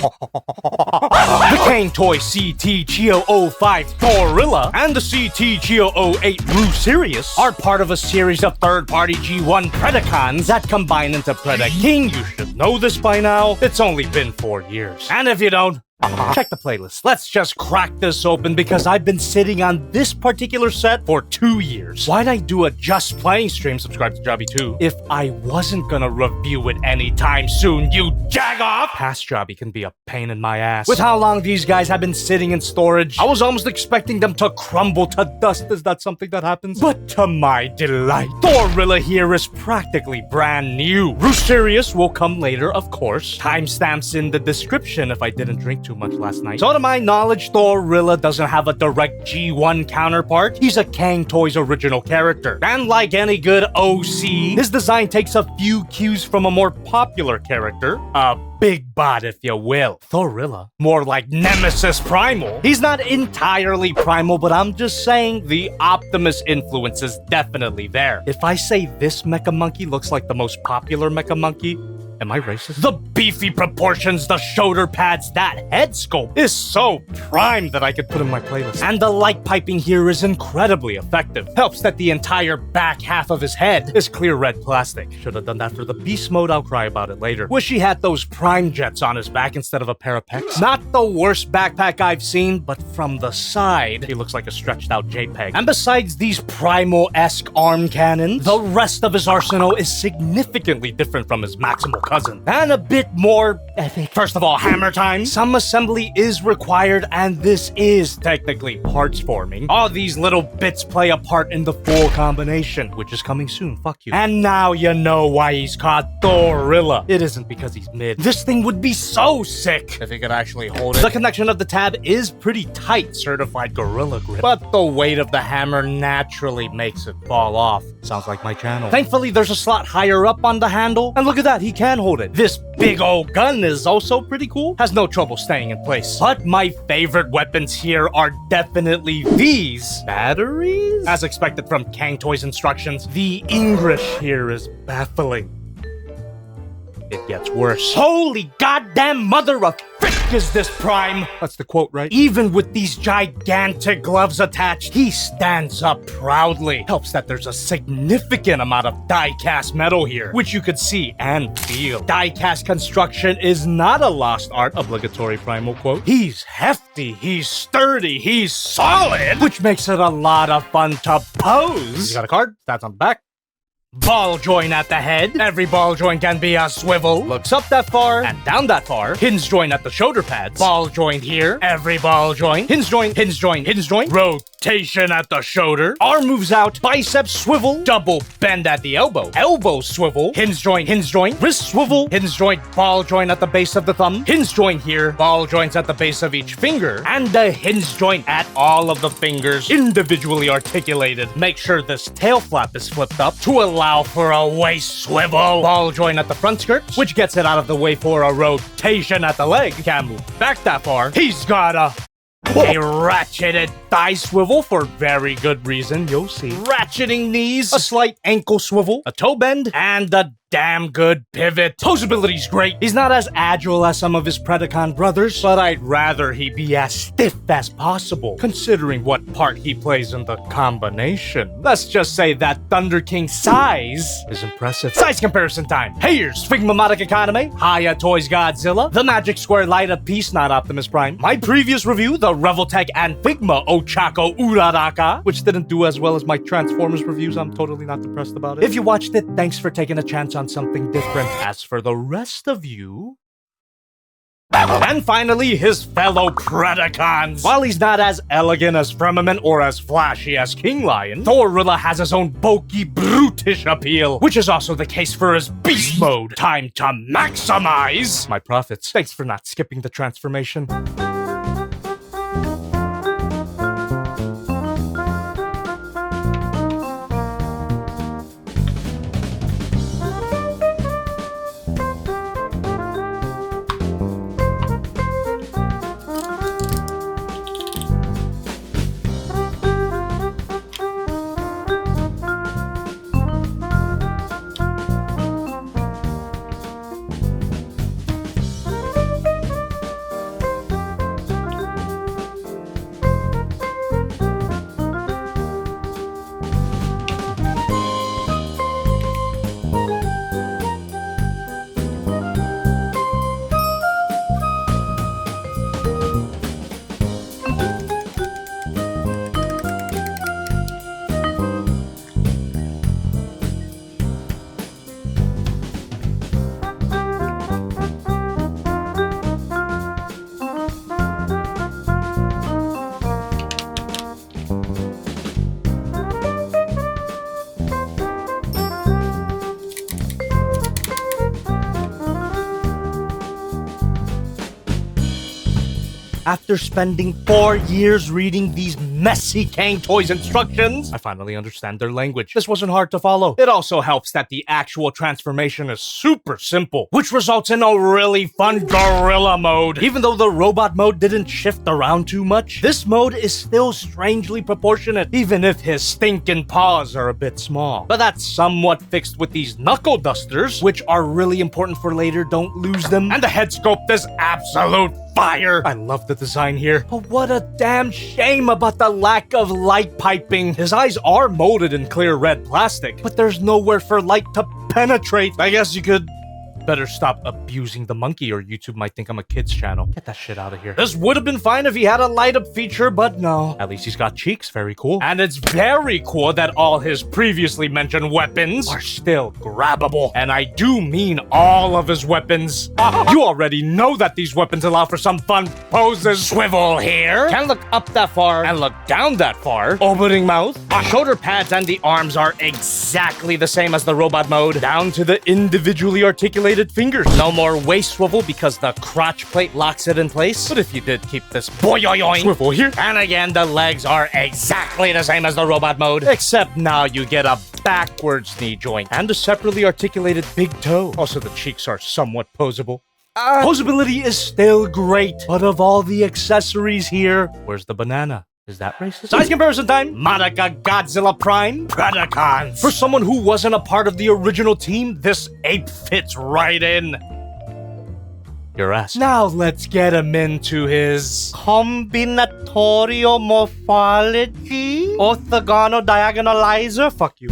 The Cang Toy CT Chio 05 Thorilla and the CT Chio 08 Rusirius are part of a series of third-party G1 Predacons that combine into Predaking. You should know this by now. It's only been 4 years. And if you don't, check the playlist. Let's just crack this open because I've been sitting on this particular set for 2 years. Why'd I do a Just Playing stream? Subscribe to Jobby too. If I wasn't gonna review it anytime soon, you jag off! Past Jobby can be a pain in my ass. With how long these guys have been sitting in storage, I was almost expecting them to crumble to dust. Is that something that happens? But to my delight, Thorilla here is practically brand new. Rusirius will come later, of course. Timestamps in the description if I didn't drink too much last night. So to my knowledge, Thorilla doesn't have a direct G1 counterpart. He's a Cang Toys original character. And like any good OC, his design takes a few cues from a more popular character, big bot, if you will. Thorilla, more like Nemesis Primal. He's not entirely primal, but I'm just saying the Optimus influence is definitely there. If I say this mecha monkey looks like the most popular mecha monkey, am I racist? The beefy proportions, the shoulder pads, that head sculpt is so prime that I could put in my playlist. And the light piping here is incredibly effective. Helps that the entire back half of his head is clear red plastic. Should have done that for the beast mode, I'll cry about it later. Wish he had those prime jets on his back instead of a pair of pecs. Not the worst backpack I've seen, but from the side, he looks like a stretched out JPEG. And besides these primal-esque arm cannons, the rest of his arsenal is significantly different from his maximal cousin, and a bit more epic. First of all, hammer time. Some assembly is required, and this is technically parts forming. All these little bits play a part in the full combination, which is coming soon, fuck you. And now you know why he's called Thorilla. It isn't because he's mid. This thing would be so sick if he could actually hold it. The connection of the tab is pretty tight, certified gorilla grip, but the weight of the hammer naturally makes it fall off. Sounds like my channel. Thankfully, there's a slot higher up on the handle, and look at that, he can hold it. This big old gun is also pretty cool. Has no trouble staying in place. But my favorite weapons here are definitely these batteries. As expected from Cang Toys instructions, the English here is baffling. It gets worse. Holy goddamn mother of frick is this prime! That's the quote, right? Even with these gigantic gloves attached, he stands up proudly. Helps that there's a significant amount of die-cast metal here, which you could see and feel. Die-cast construction is not a lost art, obligatory primal quote. He's hefty, he's sturdy, he's solid, which makes it a lot of fun to pose. You got a card? That's on the back. Ball joint at the head. Every ball joint can be a swivel. Looks up that far and down that far. Hinge joint at the shoulder pads. Ball joint here. Every ball joint. Hinge joint, hinge joint, hinge joint. Rotation at the shoulder. Arm moves out. Bicep swivel. Double bend at the elbow. Elbow swivel. Hinge joint, hinge joint. Wrist swivel. Hinge joint, ball joint at the base of the thumb. Hinge joint here. Ball joints at the base of each finger. And a hinge joint at all of the fingers. Individually articulated. Make sure this tail flap is flipped up to allow for a waist swivel. Ball joint at the front skirt, which gets it out of the way for a rotation at the leg. Can't move back that far. He's got a ratcheted thigh swivel for very good reason, you'll see. Ratcheting knees, a slight ankle swivel, a toe bend, and a damn good pivot. Posability's great. He's not as agile as some of his Predacon brothers, but I'd rather he be as stiff as possible, considering what part he plays in the combination. Let's just say that Thunderking size is impressive. Size comparison time. Here's Figma Economy, Haya Toys Godzilla, the Magic Square Light Up Piece, not Optimus Prime. My previous review, the Reveltech and Figma Ochako Uraraka, which didn't do as well as my Transformers reviews. I'm totally not depressed about it. If you watched it, thanks for taking a chance on something different. As for the rest of you... And finally, his fellow Predacons. While he's not as elegant as Firmament or as flashy as Kinglion, Thorilla has his own bulky, brutish appeal, which is also the case for his beast mode. Time to maximize my profits. Thanks for not skipping the transformation. After spending 4 years reading these messy Cang Toys instructions, I finally understand their language. This wasn't hard to follow. It also helps that the actual transformation is super simple, which results in a really fun gorilla mode. Even though the robot mode didn't shift around too much, this mode is still strangely proportionate, even if his stinking paws are a bit small. But that's somewhat fixed with these knuckle dusters, which are really important for later, don't lose them. And the head sculpt is absolute fire! I love the design here. But what a damn shame about the lack of light piping. His eyes are molded in clear red plastic, but there's nowhere for light to penetrate. I guess you could better stop abusing the monkey or YouTube might think I'm a kid's channel. Get that shit out of here. This would have been fine if he had a light up feature, but no. At least he's got cheeks. Very cool. And it's very cool that all his previously mentioned weapons are still grabbable. And I do mean all of his weapons. You already know that these weapons allow for some fun poses. Swivel here. Can look up that far and look down that far. Opening mouth. Shoulder pads and the arms are exactly the same as the robot mode, down to the individually articulated fingers. No more waist swivel because the crotch plate locks it in place. But if you did keep this boyoyoing swivel here, and again, the legs are exactly the same as the robot mode, except now you get a backwards knee joint and a separately articulated big toe. Also, the cheeks are somewhat posable. Posability is still great, but of all the accessories here, where's the banana? Is that racist? Size comparison time! Monica Godzilla Prime Predacons! For someone who wasn't a part of the original team, this ape fits right in. Your ass. Now let's get him into his combinatorial morphology orthogonal diagonalizer. Fuck you.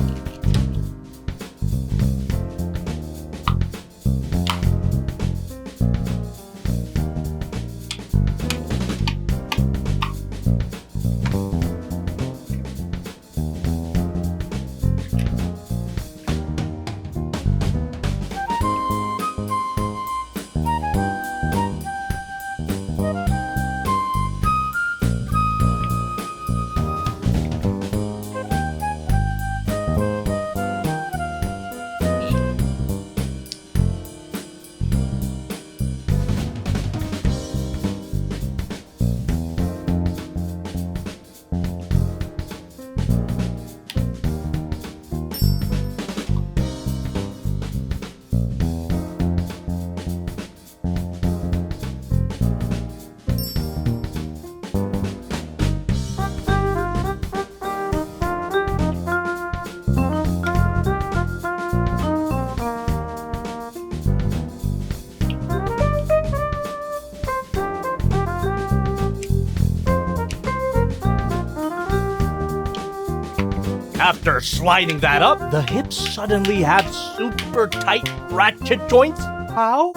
After sliding that up, the hips suddenly have super tight ratchet joints. How?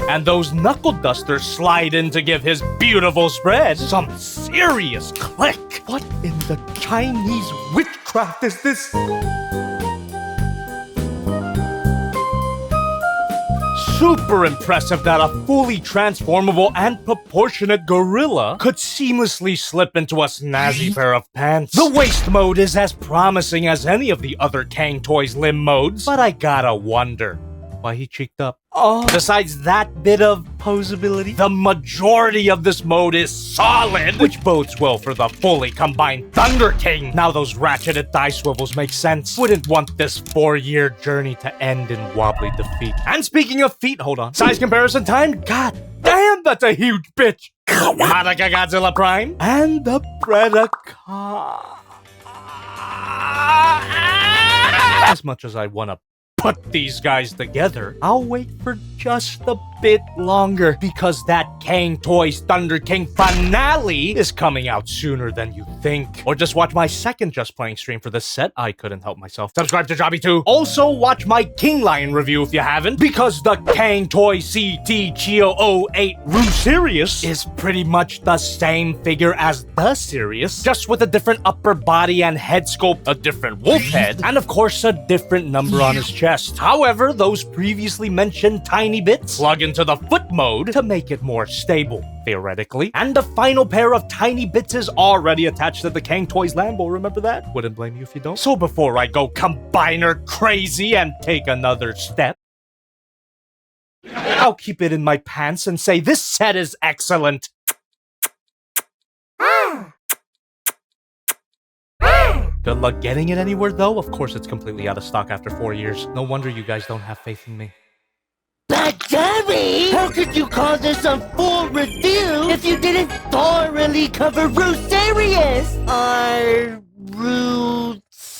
And those knuckle dusters slide in to give his beautiful spread some serious click. What in the Chinese witchcraft is this? Super impressive that a fully transformable and proportionate gorilla could seamlessly slip into a snazzy pair of pants. The waist mode is as promising as any of the other Cang Toys limb modes, but I gotta wonder why he cheeked up. Besides that bit of posability, the majority of this mode is solid, which bodes well for the fully combined Thunderking. Now those ratcheted thigh swivels make sense. Wouldn't want this 4-year journey to end in wobbly defeat. And speaking of feet, hold on. Size comparison time? God damn, that's a huge bitch! Monica Godzilla Prime, and the Predacon. As much as I want to put these guys together, I'll wait for just a bit longer because that Cang Toys Thunderking finale is coming out sooner than you think. Or just watch my second Just Playing stream for this set. I couldn't help myself. Subscribe to Jobby too. Also watch my Kinglion review if you haven't, because the Cang Toy CT Chio 08 Rusirius is pretty much the same figure as Dasirius, just with a different upper body and head sculpt, a different wolf head, and of course a different number on his chest. However, those previously mentioned tiny bits plug into the foot mode to make it more stable, theoretically. And the final pair of tiny bits is already attached to the Cang Toys Landbull, remember that? Wouldn't blame you if you don't. So before I go combiner crazy and take another step, I'll keep it in my pants and say this set is excellent. Good luck getting it anywhere though. Of course it's completely out of stock after 4 years. No wonder you guys don't have faith in me. But Jobby, how could you call this a full review if you didn't thoroughly cover Rusirius? Are Rusirius?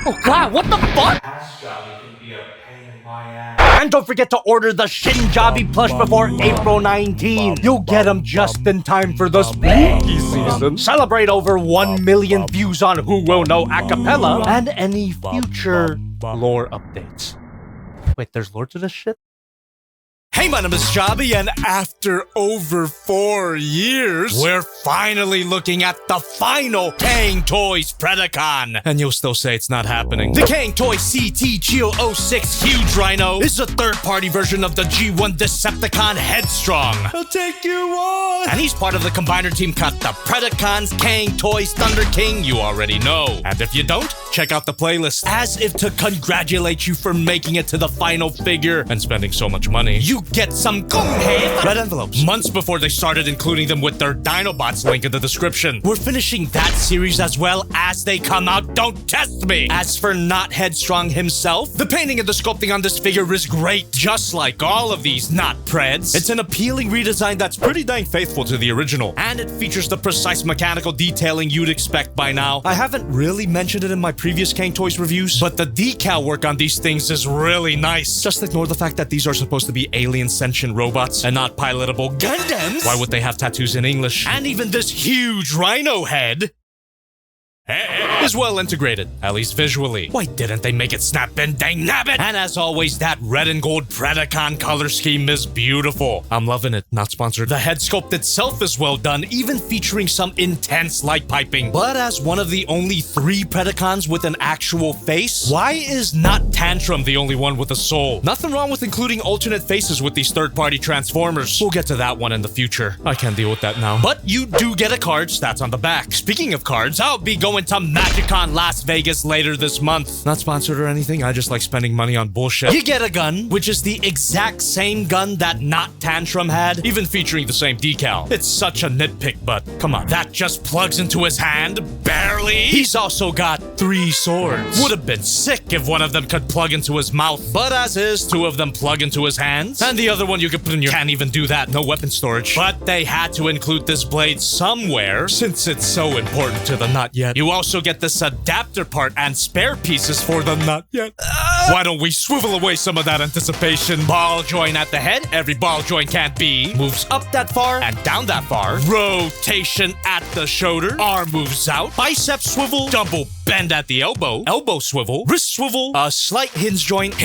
Oh god, what the fuck? And don't forget to order the Shin Jobby plush before April 19. You'll get them just in time for the spooky season. Celebrate over 1 million views on Who Will Know Acapella and any future lore updates. Wait, there's lore to this shit? Hey, my name is Jobby, and after over 4 years, we're finally looking at the final Cang Toys Predacon. And you'll still say it's not happening. The Cang Toys CT Chio 06 Hugerhino is a third-party version of the G1 Decepticon Headstrong. I'll take you on. And he's part of the combiner team cut the Predacons, Cang Toys, Thunderking, you already know. And if you don't, check out the playlist. As if to congratulate you for making it to the final figure and spending so much money. You get some red envelopes months before they started including them with their Dinobots link in the description. We're finishing that series as well as they come out. Don't test me! As for Not Headstrong himself, the painting and the sculpting on this figure is great, just like all of these Not Preds. It's an appealing redesign that's pretty dang faithful to the original, and it features the precise mechanical detailing you'd expect by now. I haven't really mentioned it in my previous Cang Toys reviews, but the decal work on these things is really nice. Just ignore the fact that these are supposed to be alien sentient robots and not pilotable Gundams. Why would they have tattoos in English? And even this huge rhino head is well integrated, at least visually. Why didn't they make it snap and dang nabbit? And as always, that red and gold Predacon color scheme is beautiful. I'm loving it, not sponsored. The head sculpt itself is well done, even featuring some intense light piping. But as one of the only 3 Predacons with an actual face, why is not Tantrum the only one with a soul? Nothing wrong with including alternate faces with these third-party Transformers. We'll get to that one in the future. I can't deal with that now. But you do get a card, stats on the back. Speaking of cards, I'll be going to Magicon Las Vegas later this month. Not sponsored or anything, I just like spending money on bullshit. You get a gun, which is the exact same gun that Not Tantrum had, even featuring the same decal. It's such a nitpick, but come on, that just plugs into his hand, barely. He's also got 3 swords. Would have been sick if one of them could plug into his mouth, but as is, 2 of them plug into his hands, and the other one you could put in your... Can't even do that, no weapon storage. But they had to include this blade somewhere, since it's so important to the Not Yet. You also get this adapter part and spare pieces for the Not Yet. Why don't we swivel away some of that anticipation? Ball joint at the head, every ball joint can't be. Moves up that far and down that far. Rotation at the shoulder, arm moves out. Bicep swivel, double bend at the elbow. Elbow swivel, wrist swivel, a slight hinge joint,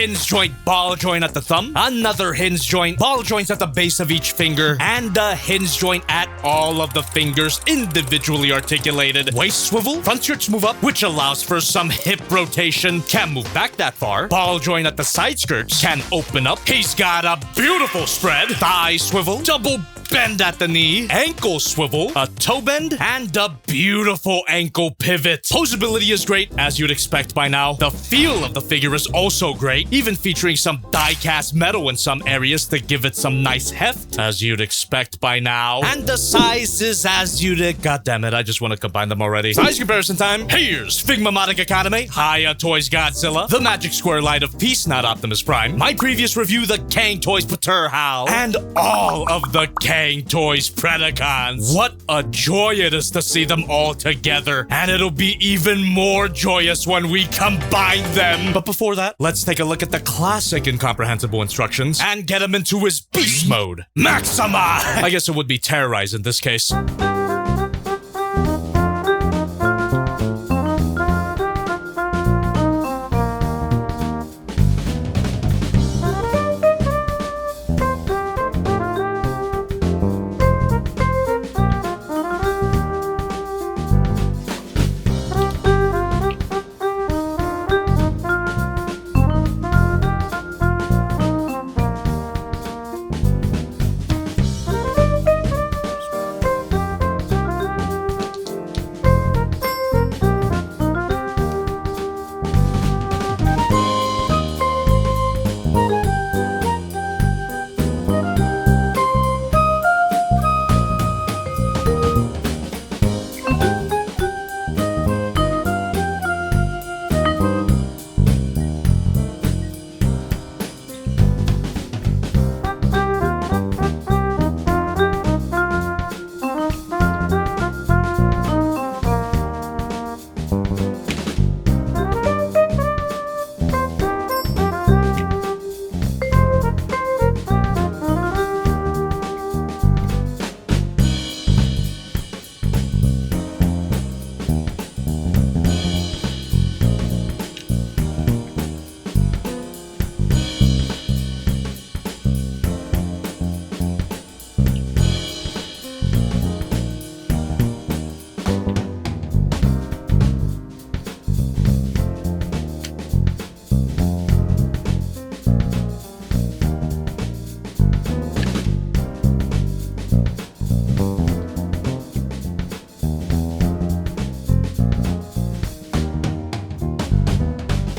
ball joint at the thumb. Another hinge joint, ball joints at the base of each finger. And a hinge joint at all of the fingers individually articulated. Waist swivel, front shirts move up, which allows for some hip rotation. Can't move back that far. Ball joint at the side skirts can open up. He's got a beautiful spread. Thigh swivel, double bend at the knee, ankle swivel, a toe bend, and a beautiful ankle pivot. Posability is great, as you'd expect by now. The feel of the figure is also great, even featuring some die-cast metal in some areas to give it some nice heft, as you'd expect by now. And the size is as you'd... God damn it, I just want to combine them already. Size comparison time. Here's Figma-matic Academy, Hiya Toys Godzilla, the Magic Square Light of Peace, not Optimus Prime, my previous review, the Cang Toys Pater Hal, and all of the Cang Toys Predacons. What a joy it is to see them all together, and it'll be even more joyous when we combine them. But before that, let's take a look at the classic incomprehensible instructions and get him into his beast mode. Maxima! I guess it would be terrorize in this case.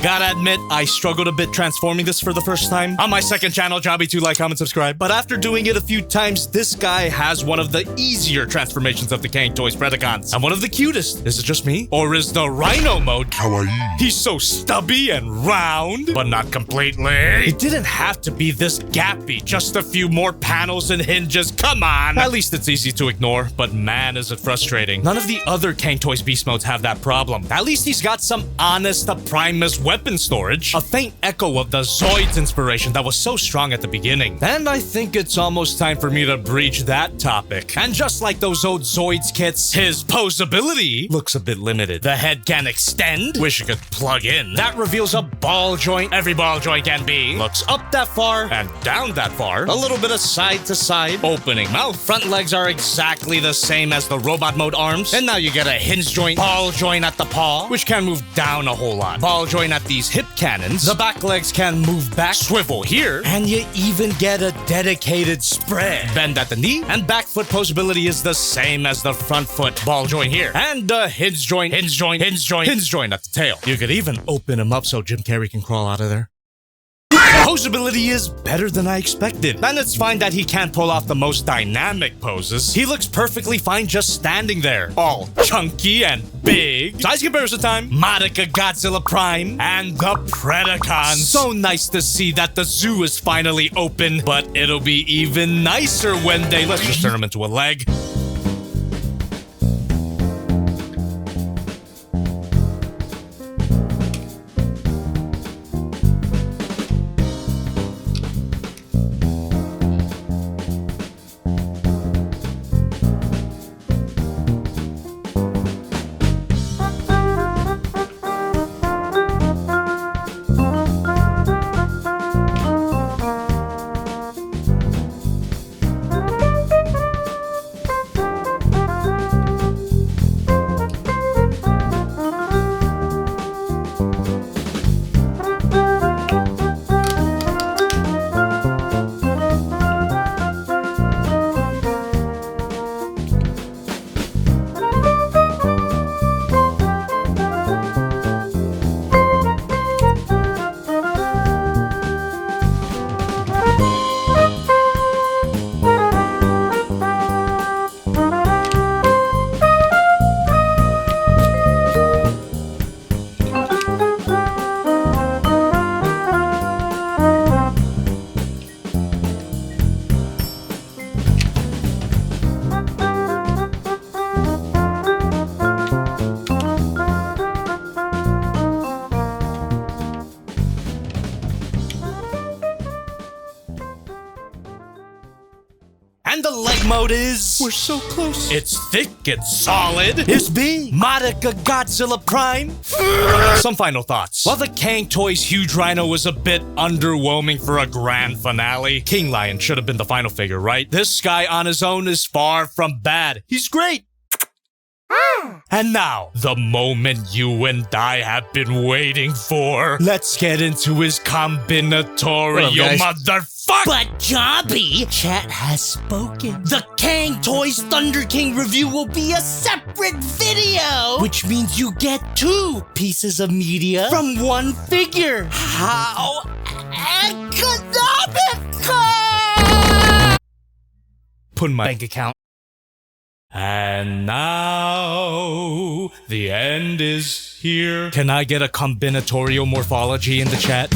Gotta admit, I struggled a bit transforming this for the first time. On my second channel, Jobby2, like, comment, subscribe. But after doing it a few times, this guy has one of the easier transformations of the Cang Toys Predacons. And one of the cutest. Is it just me? Or is the Rhino mode kawaii? He's so stubby and round, but not completely. It didn't have to be this gappy. Just a few more panels and hinges. Come on. At least it's easy to ignore, but man, is it frustrating. None of the other Cang Toys beast modes have that problem. At least he's got some honest Primus weapon storage, a faint echo of the Zoids inspiration that was so strong at the beginning. And I think it's almost time for me to breach that topic. And just like those old Zoids kits, his posability looks a bit limited. The head can extend, wish it could plug in. That reveals a ball joint. Every ball joint can be. Looks up that far and down that far. A little bit of side to side. Opening mouth. Front legs are exactly the same as the robot mode arms. And now you get a hinge joint, ball joint at the paw, which can move down a whole lot. Ball joint at these hip cannons. The back legs can move back, swivel here, and you even get a dedicated spread. Bend at the knee, and back foot posability is the same as the front foot. Ball joint here, and a hinge joint, hinge joint, hinge joint, hinge joint at the tail. You could even open him up so Jim Carrey can crawl out of there. Posability is better than I expected. And it's fine that he can't pull off the most dynamic poses. He looks perfectly fine just standing there. All chunky and big. Size comparison time. Madoka Godzilla Prime and the Predacons. So nice to see that the zoo is finally open, but it'll be even nicer when they... Let's just turn him into a leg. And the leg mode is... We're so close. It's thick, it's solid. It's B. Modica Godzilla Prime. Some final thoughts. While the Cang Toys Hugerhino was a bit underwhelming for a grand finale, Kinglion should have been the final figure, right? This guy on his own is far from bad. He's great. And now, the moment you and I have been waiting for. Let's get into his combinatorial, motherfucker! But Jobby, chat has spoken. The Cang Toys Thunder King review will be a separate video, which means you get 2 pieces of media from one figure. How economical! Put in my bank account. And now, the end is here. Can I get a combinatorial morphology in the chat?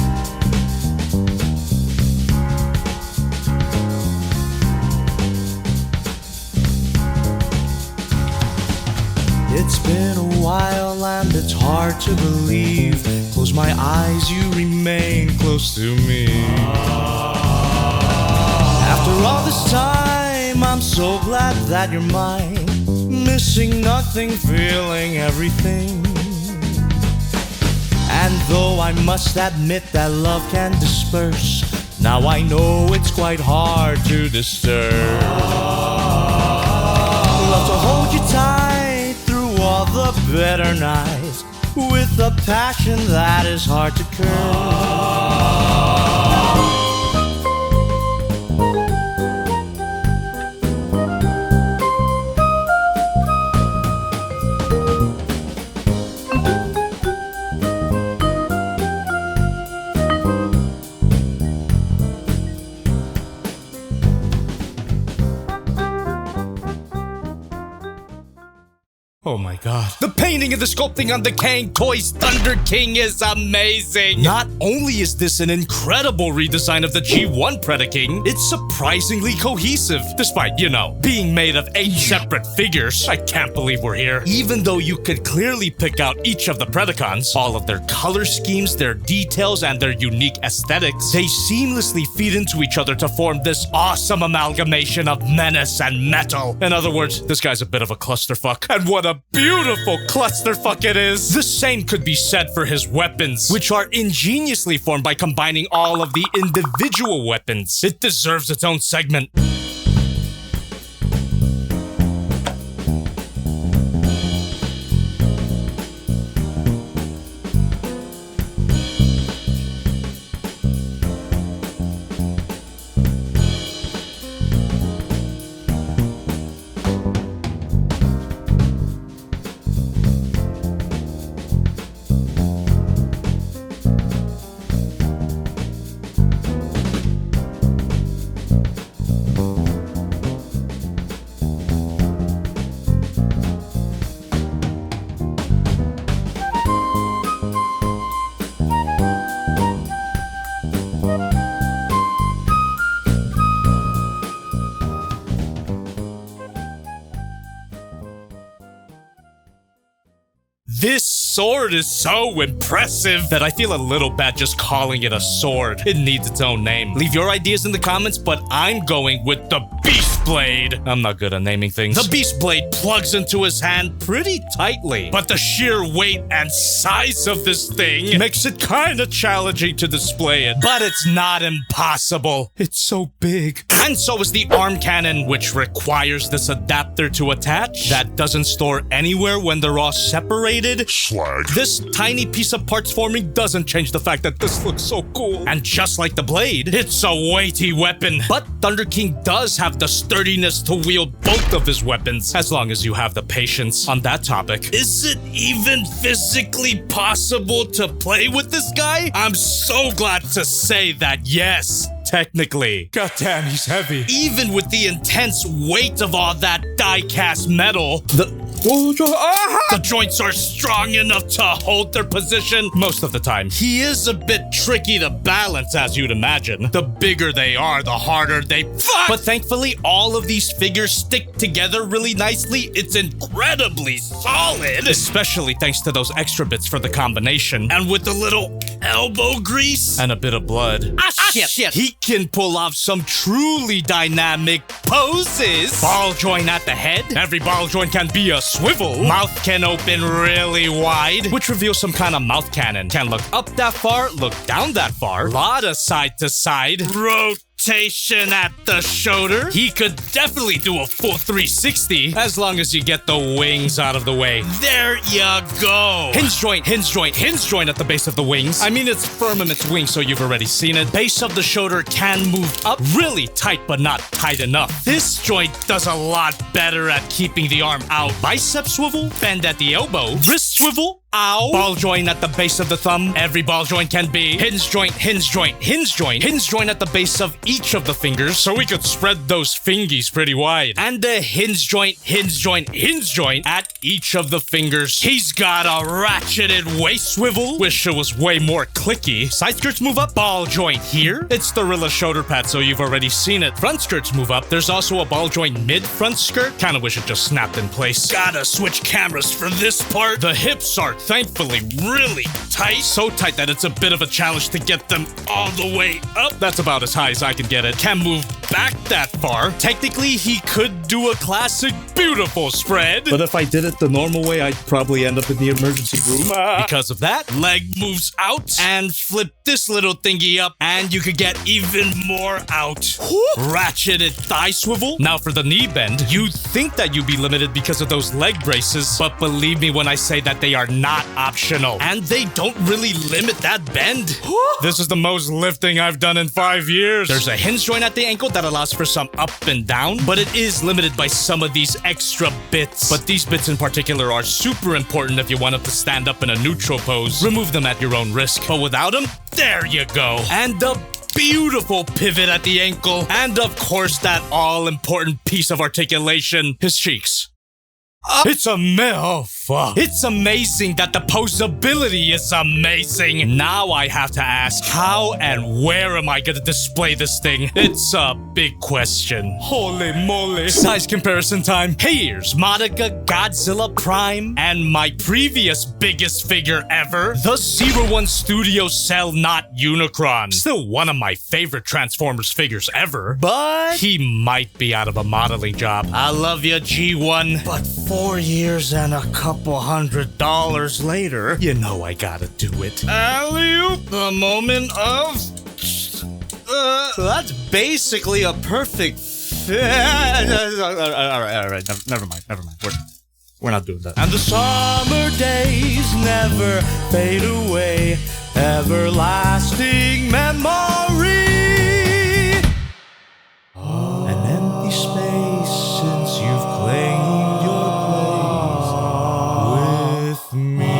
It's been a while and it's hard to believe. Close my eyes, you remain close to me. After all this time, I'm so glad that you're mine. Missing nothing, feeling everything. And though I must admit that love can disperse, now I know it's quite hard to disturb. Love to hold you tight through all the better nights, with a passion that is hard to curb. Oh my god. The painting and the sculpting on the Cang Toys Thunder King is amazing! Not only is this an incredible redesign of the G1 Predaking, it's surprisingly cohesive. Despite, you know, being made of 8 separate figures. I can't believe we're here. Even though you could clearly pick out each of the Predacons, all of their color schemes, their details, and their unique aesthetics, they seamlessly feed into each other to form this awesome amalgamation of menace and metal. In other words, this guy's a bit of a clusterfuck. And what a beautiful clusterfuck it is! The same could be said for his weapons, which are ingeniously formed by combining all of the individual weapons. It deserves its own segment. This sword is so impressive that I feel a little bad just calling it a sword. It needs its own name. Leave your ideas in the comments, but I'm going with the Beast Blade. I'm not good at naming things. The Beast Blade plugs into his hand pretty tightly, but the sheer weight and size of this thing makes it kind of challenging to display it. But it's not impossible. It's so big. And so is the arm cannon, which requires this adapter to attach that doesn't store anywhere when they're all separated. Slag. This tiny piece of parts forming doesn't change the fact that this looks so cool. And just like the blade, it's a weighty weapon. But Thunder King does have the sturdiness to wield both of his weapons, as long as you have the patience. On that topic, is it even physically possible to play with this guy? I'm so glad to say that yes. Technically. Goddamn, he's heavy. Even with the intense weight of all that die-cast metal, The joints are strong enough to hold their position most of the time. He is a bit tricky to balance, as you'd imagine. The bigger they are, the harder they fuck. But thankfully, all of these figures stick together really nicely. It's incredibly solid, especially thanks to those extra bits for the combination. And with a little elbow grease and a bit of blood. Shit. He can pull off some truly dynamic poses. Ball joint at the head. Every ball joint can be a swivel. Mouth can open really wide, which reveals some kind of mouth cannon. Can look up that far, look down that far. Lot of side to side. Rotation at the shoulder. He could definitely do a full 360 as long as you get the wings out of the way. There you go. Hinge joint at the base of the wings. I mean, it's Firmament's wing, so you've already seen it. Base of the shoulder can move up really tight, but not tight enough. This joint does a lot better at keeping the arm out. Bicep swivel, bend at the elbow, wrist swivel, ow. Ball joint at the base of the thumb. Every ball joint can be. Hinge joint at the base of each of the fingers, so we could spread those fingies pretty wide. And a hinge joint at each of the fingers. He's got a ratcheted waist swivel. Wish it was way more clicky. Side skirts move up. Ball joint here. It's Thorilla shoulder pad, so you've already seen it. Front skirts move up. There's also a ball joint mid-front skirt. Kinda wish it just snapped in place. Gotta switch cameras for this part. The hips are thankfully really tight. So tight that it's a bit of a challenge to get them all the way up. That's about as high as I can get it. Can't move back that far. Technically, he could do a classic beautiful spread. But if I did it the normal way, I'd probably end up in the emergency room. Because of that, leg moves out and flip this little thingy up and you could get even more out. Ratcheted thigh swivel. Now for the knee bend, you'd think that you'd be limited because of those leg braces, but believe me when I say that they are not optional. And they don't really limit that bend. This is the most lifting I've done in 5 years. There's a hinge joint at the ankle that allows for some up and down, but it is limited by some of these extra bits. But these bits in particular are super important if you want it to stand up in a neutral pose. Remove them at your own risk. But without them, there you go. And the beautiful pivot at the ankle. And of course, that all-important piece of articulation, his cheeks. It's It's amazing that the posability is amazing. Now I have to ask, how and where am I gonna display this thing? It's a big question. Holy moly. Size comparison time. Here's Monica Godzilla Prime and my previous biggest figure ever, the 01 Studio Cell Not Unicron. Still one of my favorite Transformers figures ever, but he might be out of a modeling job. I love you, G1, but 4 years and a couple $100 later, you know I gotta do it. Alley-oop, the moment of... So that's basically a perfect... Alright, never mind. We're not doing that. And the summer days never fade away. Everlasting memory. An empty space since you've claimed your place with me.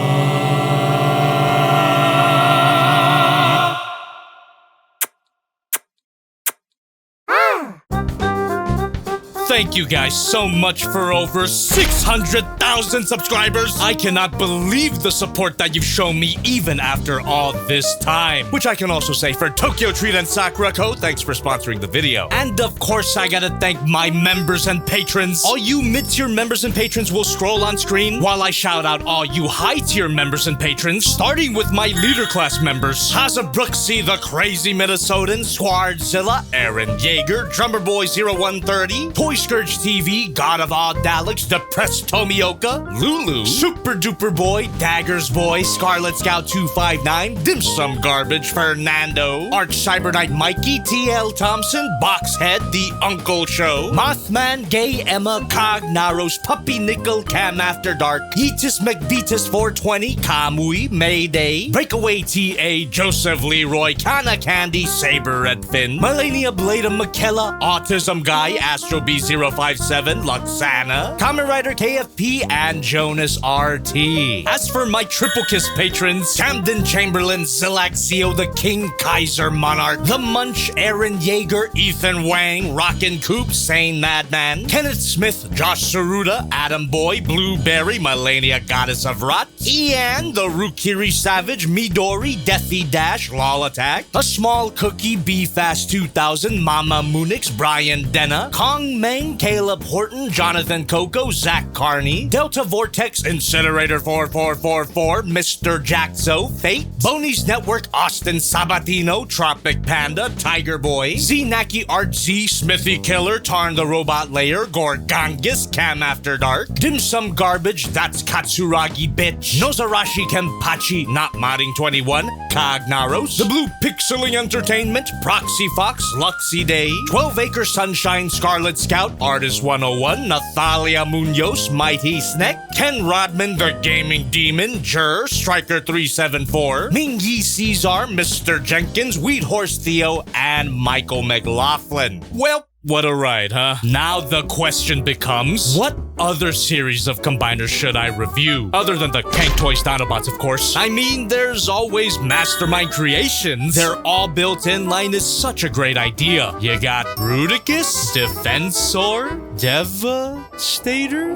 Thank you guys so much for over 600,000 subscribers. I cannot believe the support that you've shown me even after all this time. Which I can also say for Tokyo Treat and Sakura Co. Thanks for sponsoring the video. And of course, I gotta thank my members and patrons. All you mid-tier members and patrons will scroll on screen while I shout out all you high-tier members and patrons, starting with my leader class members. Haza Brooksy, the Crazy Minnesotan, Squardzilla, Aaron Yeager, Drummer Boy 0130, Toy Scourge TV, God of All Daleks, Depressed Tomioka, Lulu, Super Duper Boy, Daggers Boy, Scarlet Scout 259, Dim Sum Garbage, Fernando, Arch Cyber Knight Mikey, TL Thompson, Boxhead, The Uncle Show, Mothman, Gay Emma, Cog, Naros, Puppy Nickel, Cam After Dark, Yeetus McVeetus 420, Kamui, Mayday, Breakaway TA, Joseph Leroy, Kana Candy, Saber Red Finn, Melania Blada McKella, Autism Guy, Astro BZ 057 Luxana, Kamen Rider KFP, and Jonas RT. As for my Triple Kiss patrons, Camden Chamberlain, Zilaxio, the King Kaiser Monarch, The Munch, Aaron Yeager, Ethan Wang, Rockin' Coop, Sane Madman, Kenneth Smith, Josh Saruda, Adam Boy, Blueberry, Melania Goddess of Rot, Ian, the Rukiri Savage, Midori, Deathy Dash, Lol Attack, A Small Cookie, B-Fast 2000, Mama Munix, Brian Denna, Kong Meng, Caleb Horton, Jonathan Coco, Zach Carney, Delta Vortex, Incinerator 4444, Mr. Jaxo, Fate, Boney's Network, Austin Sabatino, Tropic Panda, Tiger Boy, Z-Naki Art Z, Smithy Killer, Tarn the Robot Layer, Gorgangus, Cam After Dark, Dim Sum Garbage, That's Katsuragi Bitch, Nozarashi Kenpachi, Not Modding 21, Cognaros, The Blue Pixeling Entertainment, Proxy Fox, Luxy Day, 12 Acre Sunshine, Scarlet Scout, Artist 101, Nathalia Munoz, Mighty Snack, Ken Rodman, The Gaming Demon, Jur, Striker 374, Ming Yi Caesar, Mr. Jenkins, Wheat Horse Theo, and Michael McLaughlin. Well, what a ride, huh? Now the question becomes, what other series of combiners should I review? Other than the Cang Toys Dinobots, of course. I mean, there's always Mastermind Creations. Their all-built-in line is such a great idea. You got Bruticus, Defensor, Devastator?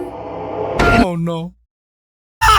Oh no.